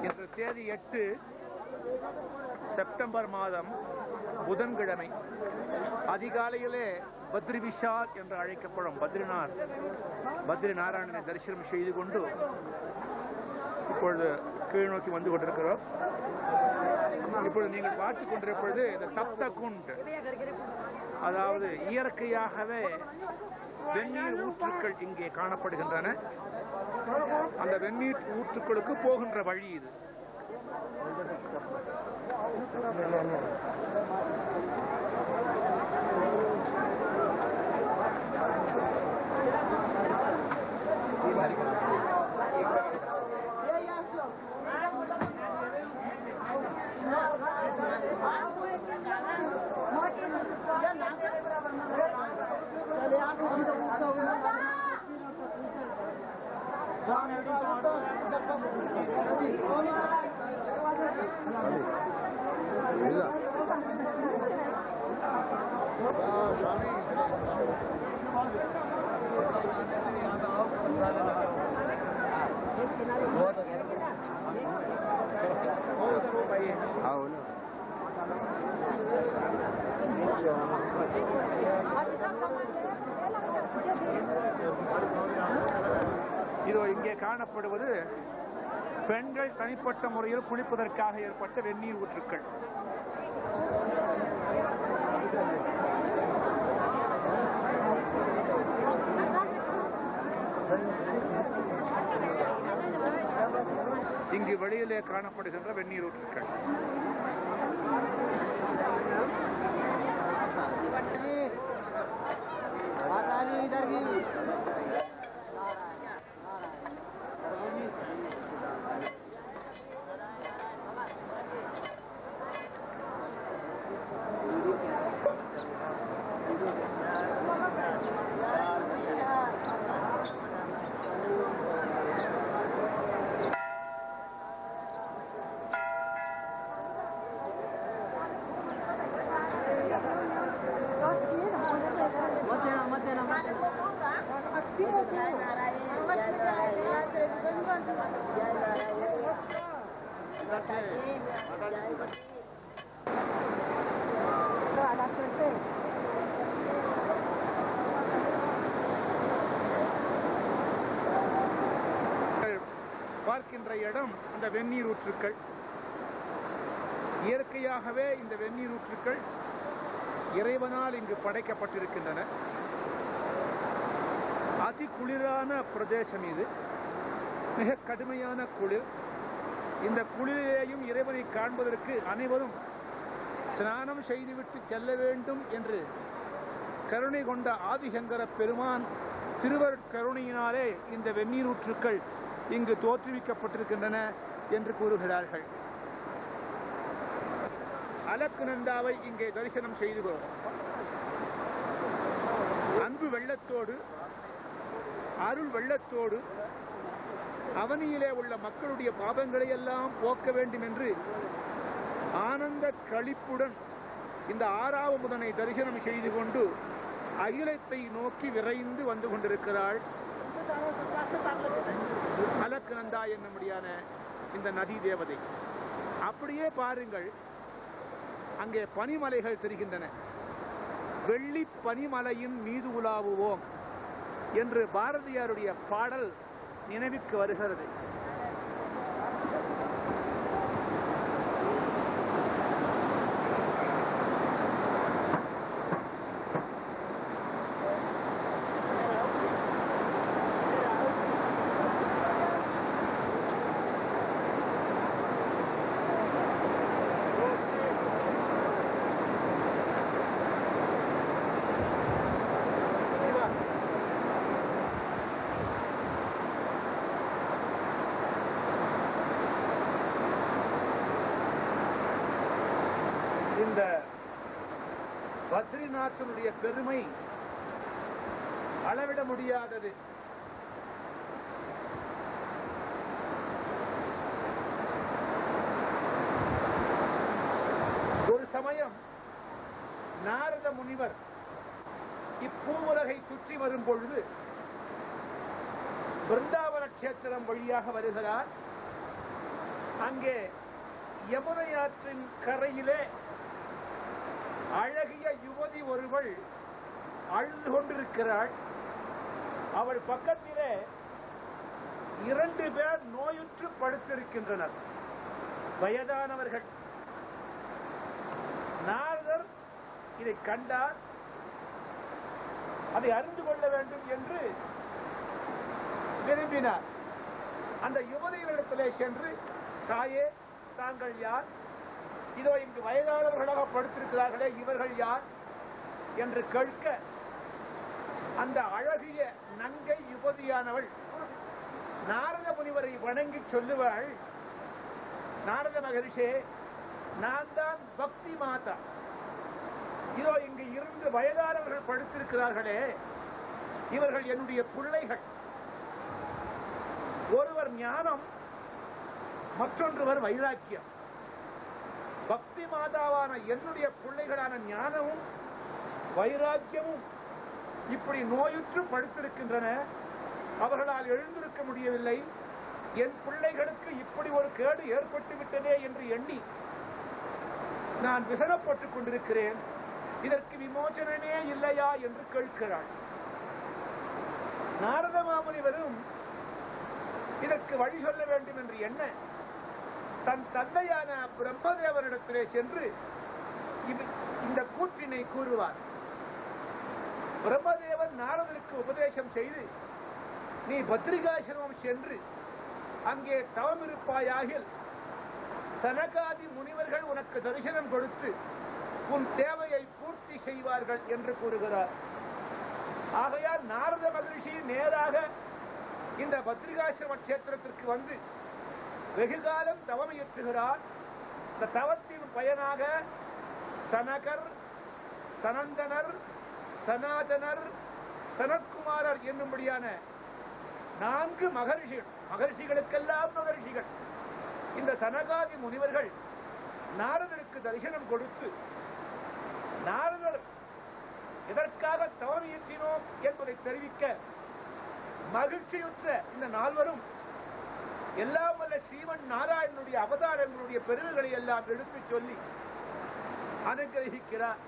இன்று தேதி 8 செப்டம்பர் மாதம் புதன்கிழமை அதிகாலையிலே பத்ரி விஷால் என்று அழைக்கப்படும் பத்ரி நாராயணனை தரிசனம் செய்து கொண்டு இப்பொழுது கீழ் நோக்கி வந்து கொண்டிருக்கிறோம். இப்பொழுது நீங்கள் பார்த்துக் கொண்டிருப்பது இந்த சப்த குண்ட், அதாவது இயற்கையாகவே வெந்நீர் ஊற்றுக்கள் இங்கே காணப்படுகின்றன. அந்த வெந்நீர் ஊற்றுக்களுக்கு போகின்ற வழி இது. இதோ இங்கே காணப்படுவது பெண்கள் தனிப்பட்ட முறையில் குளிப்பதற்காக ஏற்பட்ட வெந்நீர் ஊற்றுக்கள். இங்கு வெளியிலே காணப்படுகின்ற வெந்நீர் ஊற்றுக்கள். பார்க்கின்ற இடம் அந்த வெந்நீர் ஊற்றுக்கள். இயற்கையாகவே இந்த வெந்நீர் ஊற்றுக்கள் இறைவனால் இங்கு படைக்கப்பட்டிருக்கின்றன. அதி குளிரான பிரதேசம் இது. மிக கடுமையான குளிர். இந்த குளிரையும் இறைவனை காண்பதற்கு அனைவரும் ஸ்நானம் செய்துவிட்டு செல்ல வேண்டும் என்று கருணை கொண்ட ஆதிசங்கர பெருமான் திருவருட்கருணையினாலே இந்த வெந்நீரூற்றுக்கள் இங்கு தோற்றுவிக்கப்பட்டிருக்கின்றன என்று கூறுகிறார்கள். அலக்குநந்தாவை இங்கே தரிசனம் செய்து அன்பு வெள்ளத்தோடு அருள் வெள்ளத்தோடு அவனியிலே உள்ள மக்களுடைய பாவங்களை எல்லாம் போக்க வேண்டும் என்று ஆனந்த களிப்புடன் இந்த ஆறாவமுதனை தரிசனம் செய்து கொண்டு அகிலத்தை நோக்கி விரைந்து வந்து கொண்டிருக்கிறாள் அலக்குநந்தா என்னும்படியான இந்த நதி தேவதை. அப்படியே பாருங்கள், அங்கே பனிமலைகள் தெரிகின்றன. வெள்ளி பனிமலையின் மீது உலாவுவோம் என்று பாரதியாருடைய பாடல் நினைவுக்கு வருகிறது. இந்த பத்ரிநாதனுடைய பெருமை அளவிட முடியாதது. ஒரு சமயம் நாரத முனிவர் இப்பூவுலகை சுற்றி வரும் பொழுது பிருந்தாவன கஷேத்திரம் வழியாக வருகிறார். அங்கே யமுனை ஆற்றின் கரையிலே அழகிய யுவதி ஒருவள் அழுது கொண்டிருக்கிறாள். அவள் பக்கத்திலே 2 பேர் நோயுற்று படுத்திருக்கின்றனர், வயதானவர்கள். நாரதர் இதை கண்டார். அதை அறிந்து கொள்ள வேண்டும் என்று விரும்பினார். அந்த யுவதிகளிடத்திலே சென்று, தாயே, தாங்கள் யார்? இதோ இங்கு வயதானவர்களாக படுத்திருக்கிறார்களே, இவர்கள் யார் என்று கேட்க, அந்த அழகிய நங்கை யுவதியானவள் நாரத முனிவரை வணங்கி சொல்லுவாள், நாரத மகரிஷே, நான் தான் பக்தி மாதா. இதோ இங்கு 2 வயதானவர்கள் படுத்திருக்கிறார்களே, இவர்கள் என்னுடைய பிள்ளைகள். ஒருவர் ஞானம், மற்றொன்றுவர் வைராக்கியம். பக்தி மாதாவான என்னுடைய பிள்ளைகளான ஞானமும் வைராக்கியமும் இப்படி நோயுற்று படுத்திருக்கின்றன. அவர்களால் எழுந்திருக்க முடியவில்லை. என் பிள்ளைகளுக்கு இப்படி ஒரு கேடு ஏற்பட்டு விட்டதே என்று எண்ணி நான் விசனப்பட்டுக் கொண்டிருக்கிறேன். இதற்கு விமோசனமே இல்லையா என்று கேட்கிறாள். நாரத மாமுனிவரும் இதற்கு வழி சொல்ல வேண்டும் என்று எண்ண தன் தந்தையான பிரம்மதேவனிடத்திலே சென்று இந்த கூற்றினை கூறுவார். பிரம்மதேவன் நாரதருக்கு உபதேசம் செய்து, நீ பத்ரிகாசிரமம் சென்று அங்கே தவம் இருப்பாயாகில் சனகாதி முனிவர்கள் உனக்கு தரிசனம் கொடுத்து உன் தேவையை பூர்த்தி செய்வார்கள் என்று கூறுகிறார். ஆகையால் நாரத மகிழ்ச்சி நேராக இந்த பத்ரிகாசிரம கஷேத்திரத்திற்கு வந்து வெகுகாலம் தவம் இயற்றுகிறார். இந்த தவத்தின் பயனாக சனகர், சனந்தனர், சனாதனர், சனத்குமாரர் என்னும்படியான 4 மகர்ஷிகளுக்கெல்லாம் மகர்ஷிகள், இந்த சனகாதி முனிவர்கள் நாரதருக்கு தரிசனம் கொடுத்து, நாரதர் எதற்காக தவம் இயற்றினோம் என்பதை தெரிவிக்க மகிழ்ச்சியுற்ற இந்த 4வரும் எல்லாம் வல்ல ஸ்ரீமன் நாராயணனுடைய அவதாரங்களுடைய பெருமைகளை எல்லாம் எடுத்துச் சொல்லி அனுகிரகிக்கிறார்.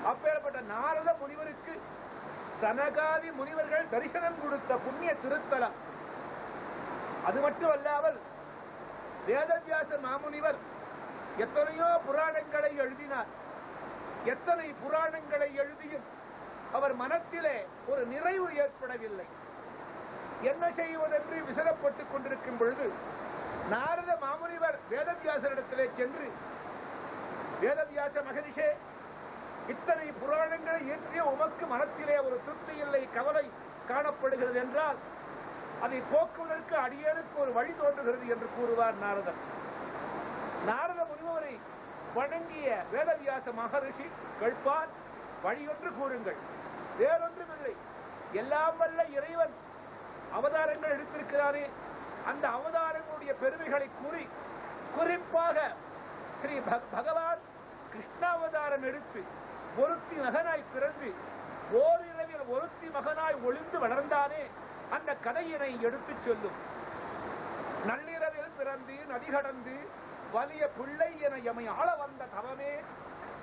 அப்பேற்பட்ட நாரத முனிவருக்கு சனகாதி முனிவர்கள் தரிசனம் கொடுத்த புண்ணிய திருத்தலம். அது மட்டுமல்லாமல் வேதவியாச மாமுனிவர் எத்தனையோ புராணங்களை எழுதினார். எத்தனை புராணங்களை எழுதியும் அவர் மனத்திலே ஒரு நிறைவு ஏற்படவில்லை. என்ன செய்வதென்று விசனப்பட்டுக் கொண்டிருக்கும் பொழுது நாரத மாமுனிவர் வேதவியாசரிடத்திலே சென்று, வேதவியாச மகரிஷே, இத்தனை புராணங்களை இயற்றிய உமக்கு மனத்திலே ஒரு திருப்தி இல்லை, கவலை காணப்படுகிறது என்றால் அதை போக்குவதற்கு அடியேனுக்கு ஒரு வழி தோன்றுகிறது என்று கூறுவார் நாரதர். நாரத முனிவரை வணங்கிய வேதவியாச மகரிஷி கேட்பார், வழியொன்று கூறுங்கள். வேறொன்றுமில்லை, எல்லாம் வல்ல இறைவன் அவதாரங்கள் எடுத்திருக்கிறாரே, அந்த அவதாரங்களுடைய பெருமைகளை கூறி, குறிப்பாக ஸ்ரீ பகவான் கிருஷ்ணாவதாரம் எடுத்து ஒருத்தி மகனாய் பிறந்து ஓரிரவில் ஒருத்தி மகனாய் ஒளிந்து வளர்ந்தானே, அந்த கதையினை எடுத்துச் சொல்லும். நள்ளிரவில் பிறந்து நதி கடந்து வலிய பிள்ளை என எமை ஆள வந்த தவமே,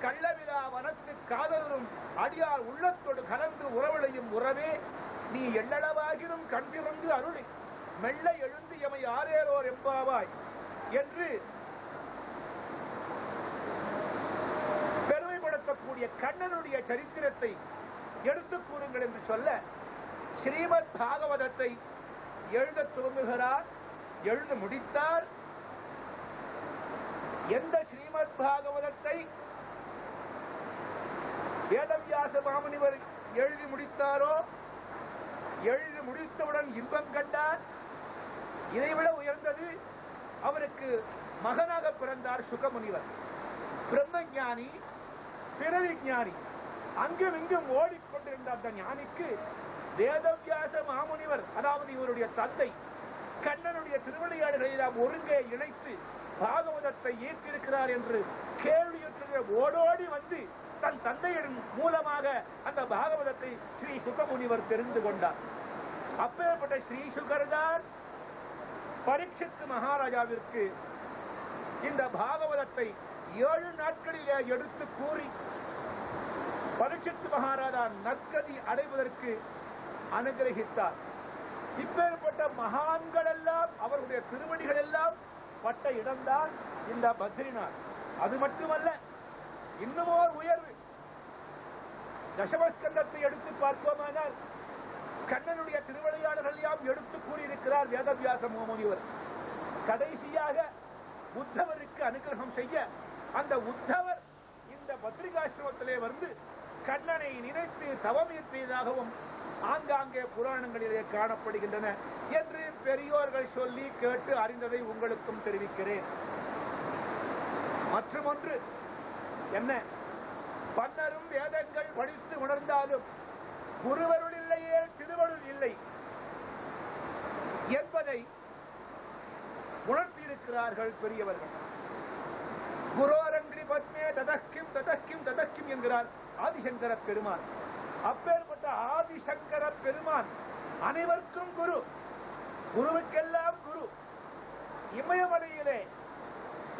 கள்ளவிழா வனத்து காதலும் அடியார் உள்ளத்தோடு கலந்து உறவளையும் உறவே, நீ எண்ணளவாகினும் கண் திறந்து அருளி மெல்ல எழுந்து எமை ஆரேரோர் எம்பாவாய் என்று பெருமைப்படுத்தக்கூடிய கண்ணனுடைய சரித்திரத்தை எடுத்துக் கூறுங்கள் என்று சொல்ல, ஸ்ரீமத் பாகவதத்தை எழுத துவங்குகிறார். எழுத முடித்தார். எந்த ஸ்ரீமத் பாகவதத்தை வேதவியாச மாமுனிவர் எழுதி முடித்தாரோ, எழுதி முடித்தவுடன் இன்பம் கண்டார். இதைவிட உயர்ந்தது, அவருக்கு மகனாக பிறந்தார் சுகமுனிவர். பிரம்மஞானி, பிறவிஞானி, அங்கும் இங்கும் ஓடிக்கொண்டிருந்த அந்த ஞானிக்கு வேதவியாச மாமுனிவர், அதாவது இவருடைய தந்தை, கண்ணனுடைய திருவிளையாடுகளை எல்லாம் ஒருங்கே இணைத்து பாகவதத்தை ஏற்றிருக்கிறார் என்று கேள்வியுற்ற ஓடோடி வந்து தன் தந்தையின் மூலமாக அந்த பாகவதத்தை ஸ்ரீ சுகமுனிவர் தெரிந்து கொண்டார். அப்பேற்பட்ட ஸ்ரீ சுகர்தான் பரீட்சித் மகாராஜாவிற்கு இந்த பாகவதத்தை 7 நாட்களிலே எடுத்து கூறி பரீட்சித் மகாராஜா நற்கதி அடைவதற்கு அனுகிரகித்தார். இப்பேற்பட்ட மகான்கள் எல்லாம், அவருடைய திருவடிகள் எல்லாம் பட்ட இடம்தான் இந்த பத்ரிநாத். அது மட்டுமல்ல, இன்னுமோர் உயர்வு. தசமஸ்கந்தத்தை எடுத்து பார்ப்போமானால் கண்ணனுடைய திருவிளையாடல்கள் எல்லாம் எடுத்து கூறியிருக்கிறார் வேதவியாச முனிவர். கடைசியாக உத்தவருக்கு அனுகிரகம் செய்ய அந்த உத்தவர் இந்த பத்ரிகாசிரமத்திலே வந்து கண்ணனை நினைத்து தவமேற்றியதாகவும் ஆங்காங்கே புராணங்களிலே காணப்படுகின்றன என்று பெரியோர்கள் சொல்லி கேட்டு அறிந்ததை உங்களுக்கும் தெரிவிக்கிறேன். மற்றும் ஒன்று என்ன, பன்னரும் வேதங்கள் படித்து உணர்ந்தாலும் குருவருள் இல்லையே திருவருள் இல்லை என்பதை உணர்த்தியிருக்கிறார்கள் பெரியவர்கள். குரோரங்கிரி பத்மே ததக்கிம் ததக்கிம் ததக்கிம் என்கிறார் ஆதிசங்கர பெருமான். அப்பேற்பட்ட ஆதிசங்கர பெருமான் அனைவருக்கும் குரு, குருவுக்கெல்லாம் குரு. இமயமலையிலே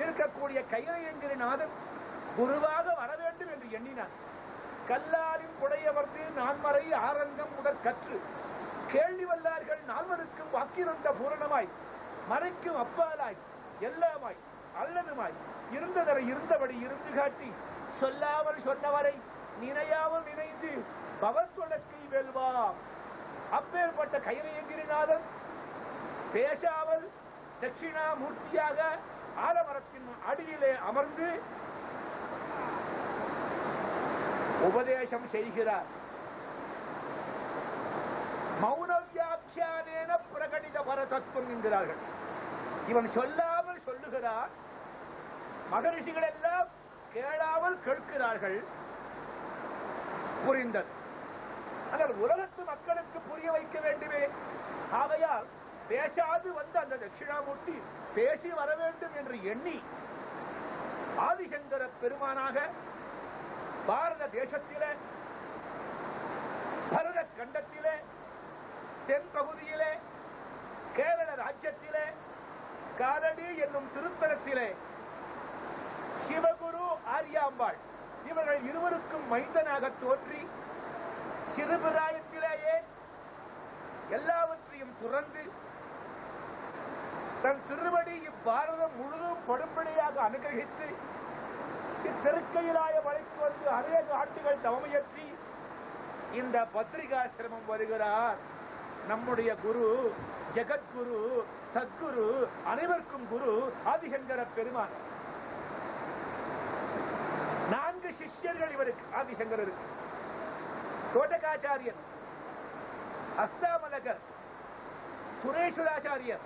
இருக்கக்கூடிய கைலையங்கிரிநாதன் குருவாக வர வேண்டும் என்று எண்ணினார். கல்லாரின் புடையவர்ந்து நான்மறை ஆரங்கம் முதற் கற்று கேள்வி வல்லார்கள் நால்வருக்கும் வாக்கிருந்த பூரணமாய் மறைக்கும் அப்பாலாய் எல்லாமாய் அல்லதுமாய் இருந்ததரை இருந்தபடி இருந்து காட்டி சொல்லாமல் சொன்னவரை நினையாமல் நினைந்து பவத்தொடக்கை வெல்வாம். அப்பேற்பட்ட கைலையங்கிரிநாதன் பேசாமல் தட்சிணாமூர்த்தியாக ஆலமரத்தின் அடியிலே அமர்ந்து உபதேசம் செய்கிறார். மௌன வியாக்கியானேன பிரகடித பரதத்துவம் என்கிறார்கள். இவன் சொல்லாமல் சொல்லுகிறார், மகரிஷிகள் எல்லாம் கேளாமல் கேட்கிறார்கள். புரிந்தது. ஆனால் உலகத்து மக்களுக்கு புரிய வைக்க வேண்டுமே. ஆகையால் பேசாது வந்த அந்த தட்சிணாமூர்த்தி பேசி வர வேண்டும் என்று எண்ணி ஆதிசங்கர பெருமானாக பாரத தேசத்திலே, பரத கண்டத்திலே, தென் பகுதியிலே, கேரள ராஜ்யத்திலே, காலடி என்னும் திருத்தலத்திலே சிவகுரு ஆரியாம்பாள் இவர்கள் இருவருக்கும் மைந்தனாக தோன்றி சிறுபிராயத்திலேயே எல்லாவற்றையும் துறந்து தன் திருவடி இப்பாரதம் முழுதும் படும்படியாக அனுகிரகித்து இத்திருக்கையிலாய மலைக்கு வந்து அநேக ஆண்டுகள் தவமையற்றி இந்த பத்ரிகாசிரமம் வருகிறார். நம்முடைய குரு, ஜெகத்குரு, சத்குரு, அனைவருக்கும் குரு ஆதிசங்கர பெருமான். 4 சிஷ்யர்கள் இவருக்கு, ஆதிசங்கரருக்கு. தோட்டகாச்சாரியர், அஸ்தாமலகர், சுரேஸ்வராச்சாரியர்,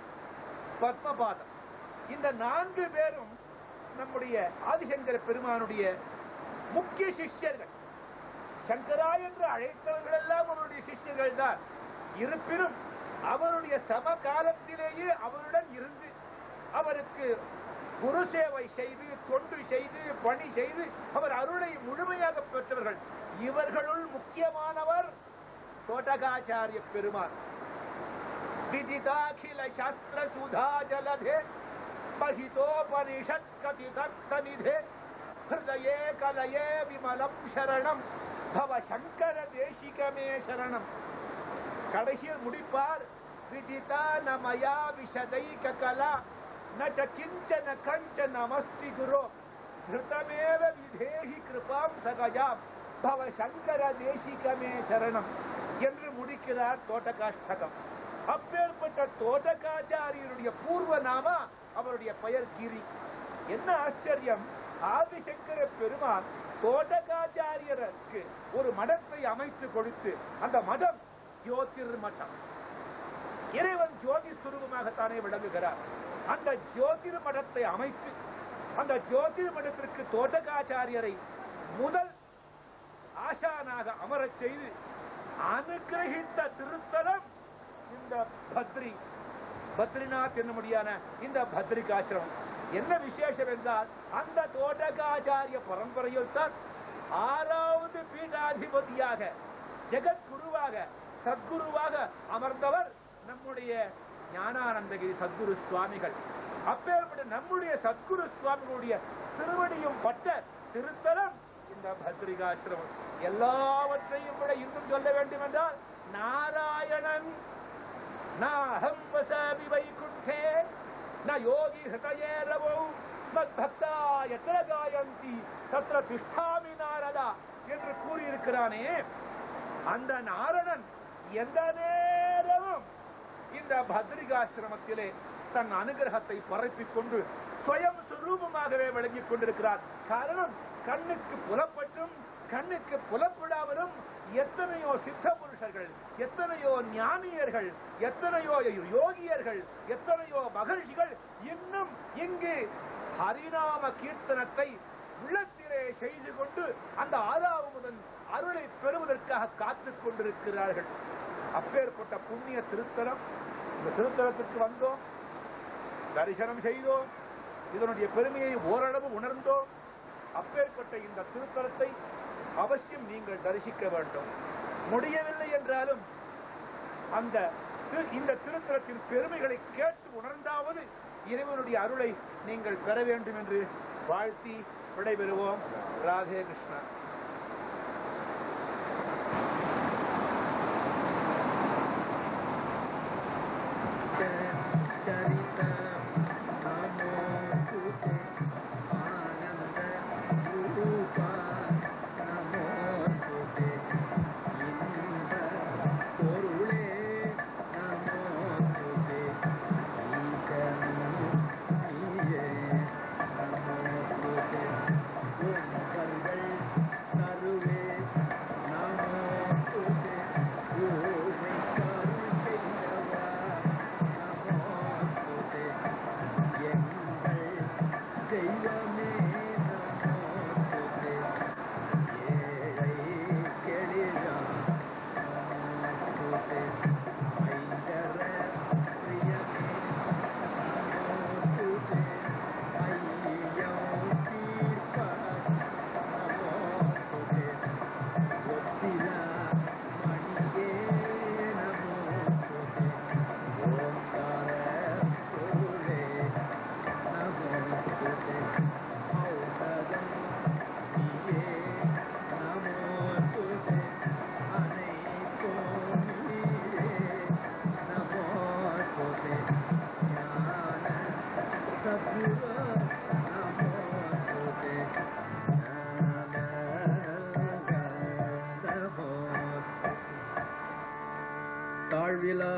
பத்மபாதம். இந்த 4 பேரும் நம்முடைய ஆதிசங்கர பெருமானுடைய முக்கிய சிஷ்யர்கள். சங்கரா என்று அழைத்தவர்கள் எல்லாம் அவருடைய சிஷ்யர்கள் தான். இருப்பினும் அவருடைய சமகாலத்திலேயே அவருடன் இருந்து அவருக்கு குரு சேவை செய்து, தொண்டு செய்து, பணி செய்து அவர் அருளை முழுமையாக பெற்றவர்கள். இவர்களுள் முக்கியமானவர் தோட்டகாச்சாரிய பெருமான். விதிதாகில சாஸ்திர சுதா ஜலதே மஹிதோபனிஷத் கதிதர்த்தநிதே ஹிருதயே கலயே விமலம் சரணம் பவ சங்கர தேசிகமே சரணம். கடைசியில் முடிப்பார், விதிதா நமயா விஷதைக கலா ந ச கிஞ்சன கஞ்சனமஸ்தி குரு திருதமேவ விதேஹி கிருபாம் சகஜாம் பவ சங்கர தேசிகமே சரணம் என்று முடிக்கிறார் தோட்டகாஷ்டகம். அப்பேற்பட்ட தோட்டகாச்சாரியருடைய பூர்வ நாம, அவருடைய பெயர் கிரி. என்ன ஆச்சரியம், ஆதிசங்கர பெருமான் தோட்டகாச்சாரியருக்கு ஒரு மடத்தை அமைத்து கொடுத்து, அந்த மடம் ஜோதிர் மடம். இறைவன் ஜோதி சுரூபமாகத்தானே விளங்குகிறார். அந்த ஜோதிர் மடத்தை அமைத்து, அந்த ஜோதிர் மடத்திற்கு தோட்டகாச்சாரியரை முதல் ஆசானாக அமரச் செய்து அனுகிரகித்த திருத்தலம் இந்த பத்ரிநாத் என்னும்படியான இந்த பத்ரிகாசிரமம். என்ன விசேஷம் என்றால், அந்த தோட்டகாச்சாரிய பரம்பரையில் தான் 6வது பீடாதிபதியாக, ஜெகத்குருவாக, சத்குருவாக அமர்ந்தவர் நம்முடைய ஞானானந்தகிரி சத்குரு சுவாமிகள். அப்பேற்பட்ட நம்முடைய சத்குரு சுவாமிகளுடைய திருவடியும் பட்ட திருத்தலம் இந்த பத்ரிகாசிரமம். எல்லாவற்றையும் விட இன்னும் சொல்ல வேண்டும் என்றால், நாராயணன் நாஹம் வசாமி வைகுண்டே ந யோகி ஹிருதயே ரவோ மத்பக்தா யத்ர காயந்தி தத்ர திஷ்டாமி நாரதா என்று கூறியிருக்கிறானே, அந்த நாரணன் எந்த நேரமும் இந்த பத்ரிகாசிரமத்திலே தன் அனுகிரகத்தை பரப்பிக் கொண்டு ஸ்வயம் சுரூபமாகவே விளங்கிக் கொண்டிருக்கிறார். காரணம், கண்ணுக்கு புலப்பட்டும் கண்ணுக்கு புலப்படாமலும் எத்தனையோ சித்த புருஷர்கள், எத்தனையோ ஞானியர்கள், எத்தனையோ யோகியர்கள், எத்தனையோ மகர்ஷிகள் இன்னும் இங்கு ஹரிநாம கீர்த்தனத்தை உள்ளத்திலே செய்து கொண்டு அந்த 6வது அருளை பெறுவதற்காக காத்துக் கொண்டிருக்கிறார்கள். அப்பேற்பட்ட புண்ணிய திருத்தலம். இந்த திருத்தலத்திற்கு வந்தோம், தரிசனம் செய்தோம், இதனுடைய பெருமையை ஓரளவு உணர்ந்தோம். அப்பேற்பட்ட இந்த திருத்தலத்தை அவசியம் நீங்கள் தரிசிக்க வேண்டும். முடியவில்லை என்றாலும் இந்த திருத்தலத்தின் பெருமைகளை கேட்டு உணர்ந்தாவது இறைவனுடைய அருளை நீங்கள் பெற வேண்டும் என்று வாழ்த்தி விடைபெறுவோம். ராதே கிருஷ்ணா. Thank you.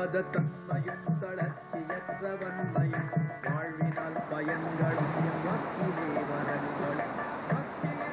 தளராத தன்மையும் தளர்ச்சியற்ற வன்மையும் வாழ்வினால் பயன்களும் பக்தியே வரங்கள் பக்தியே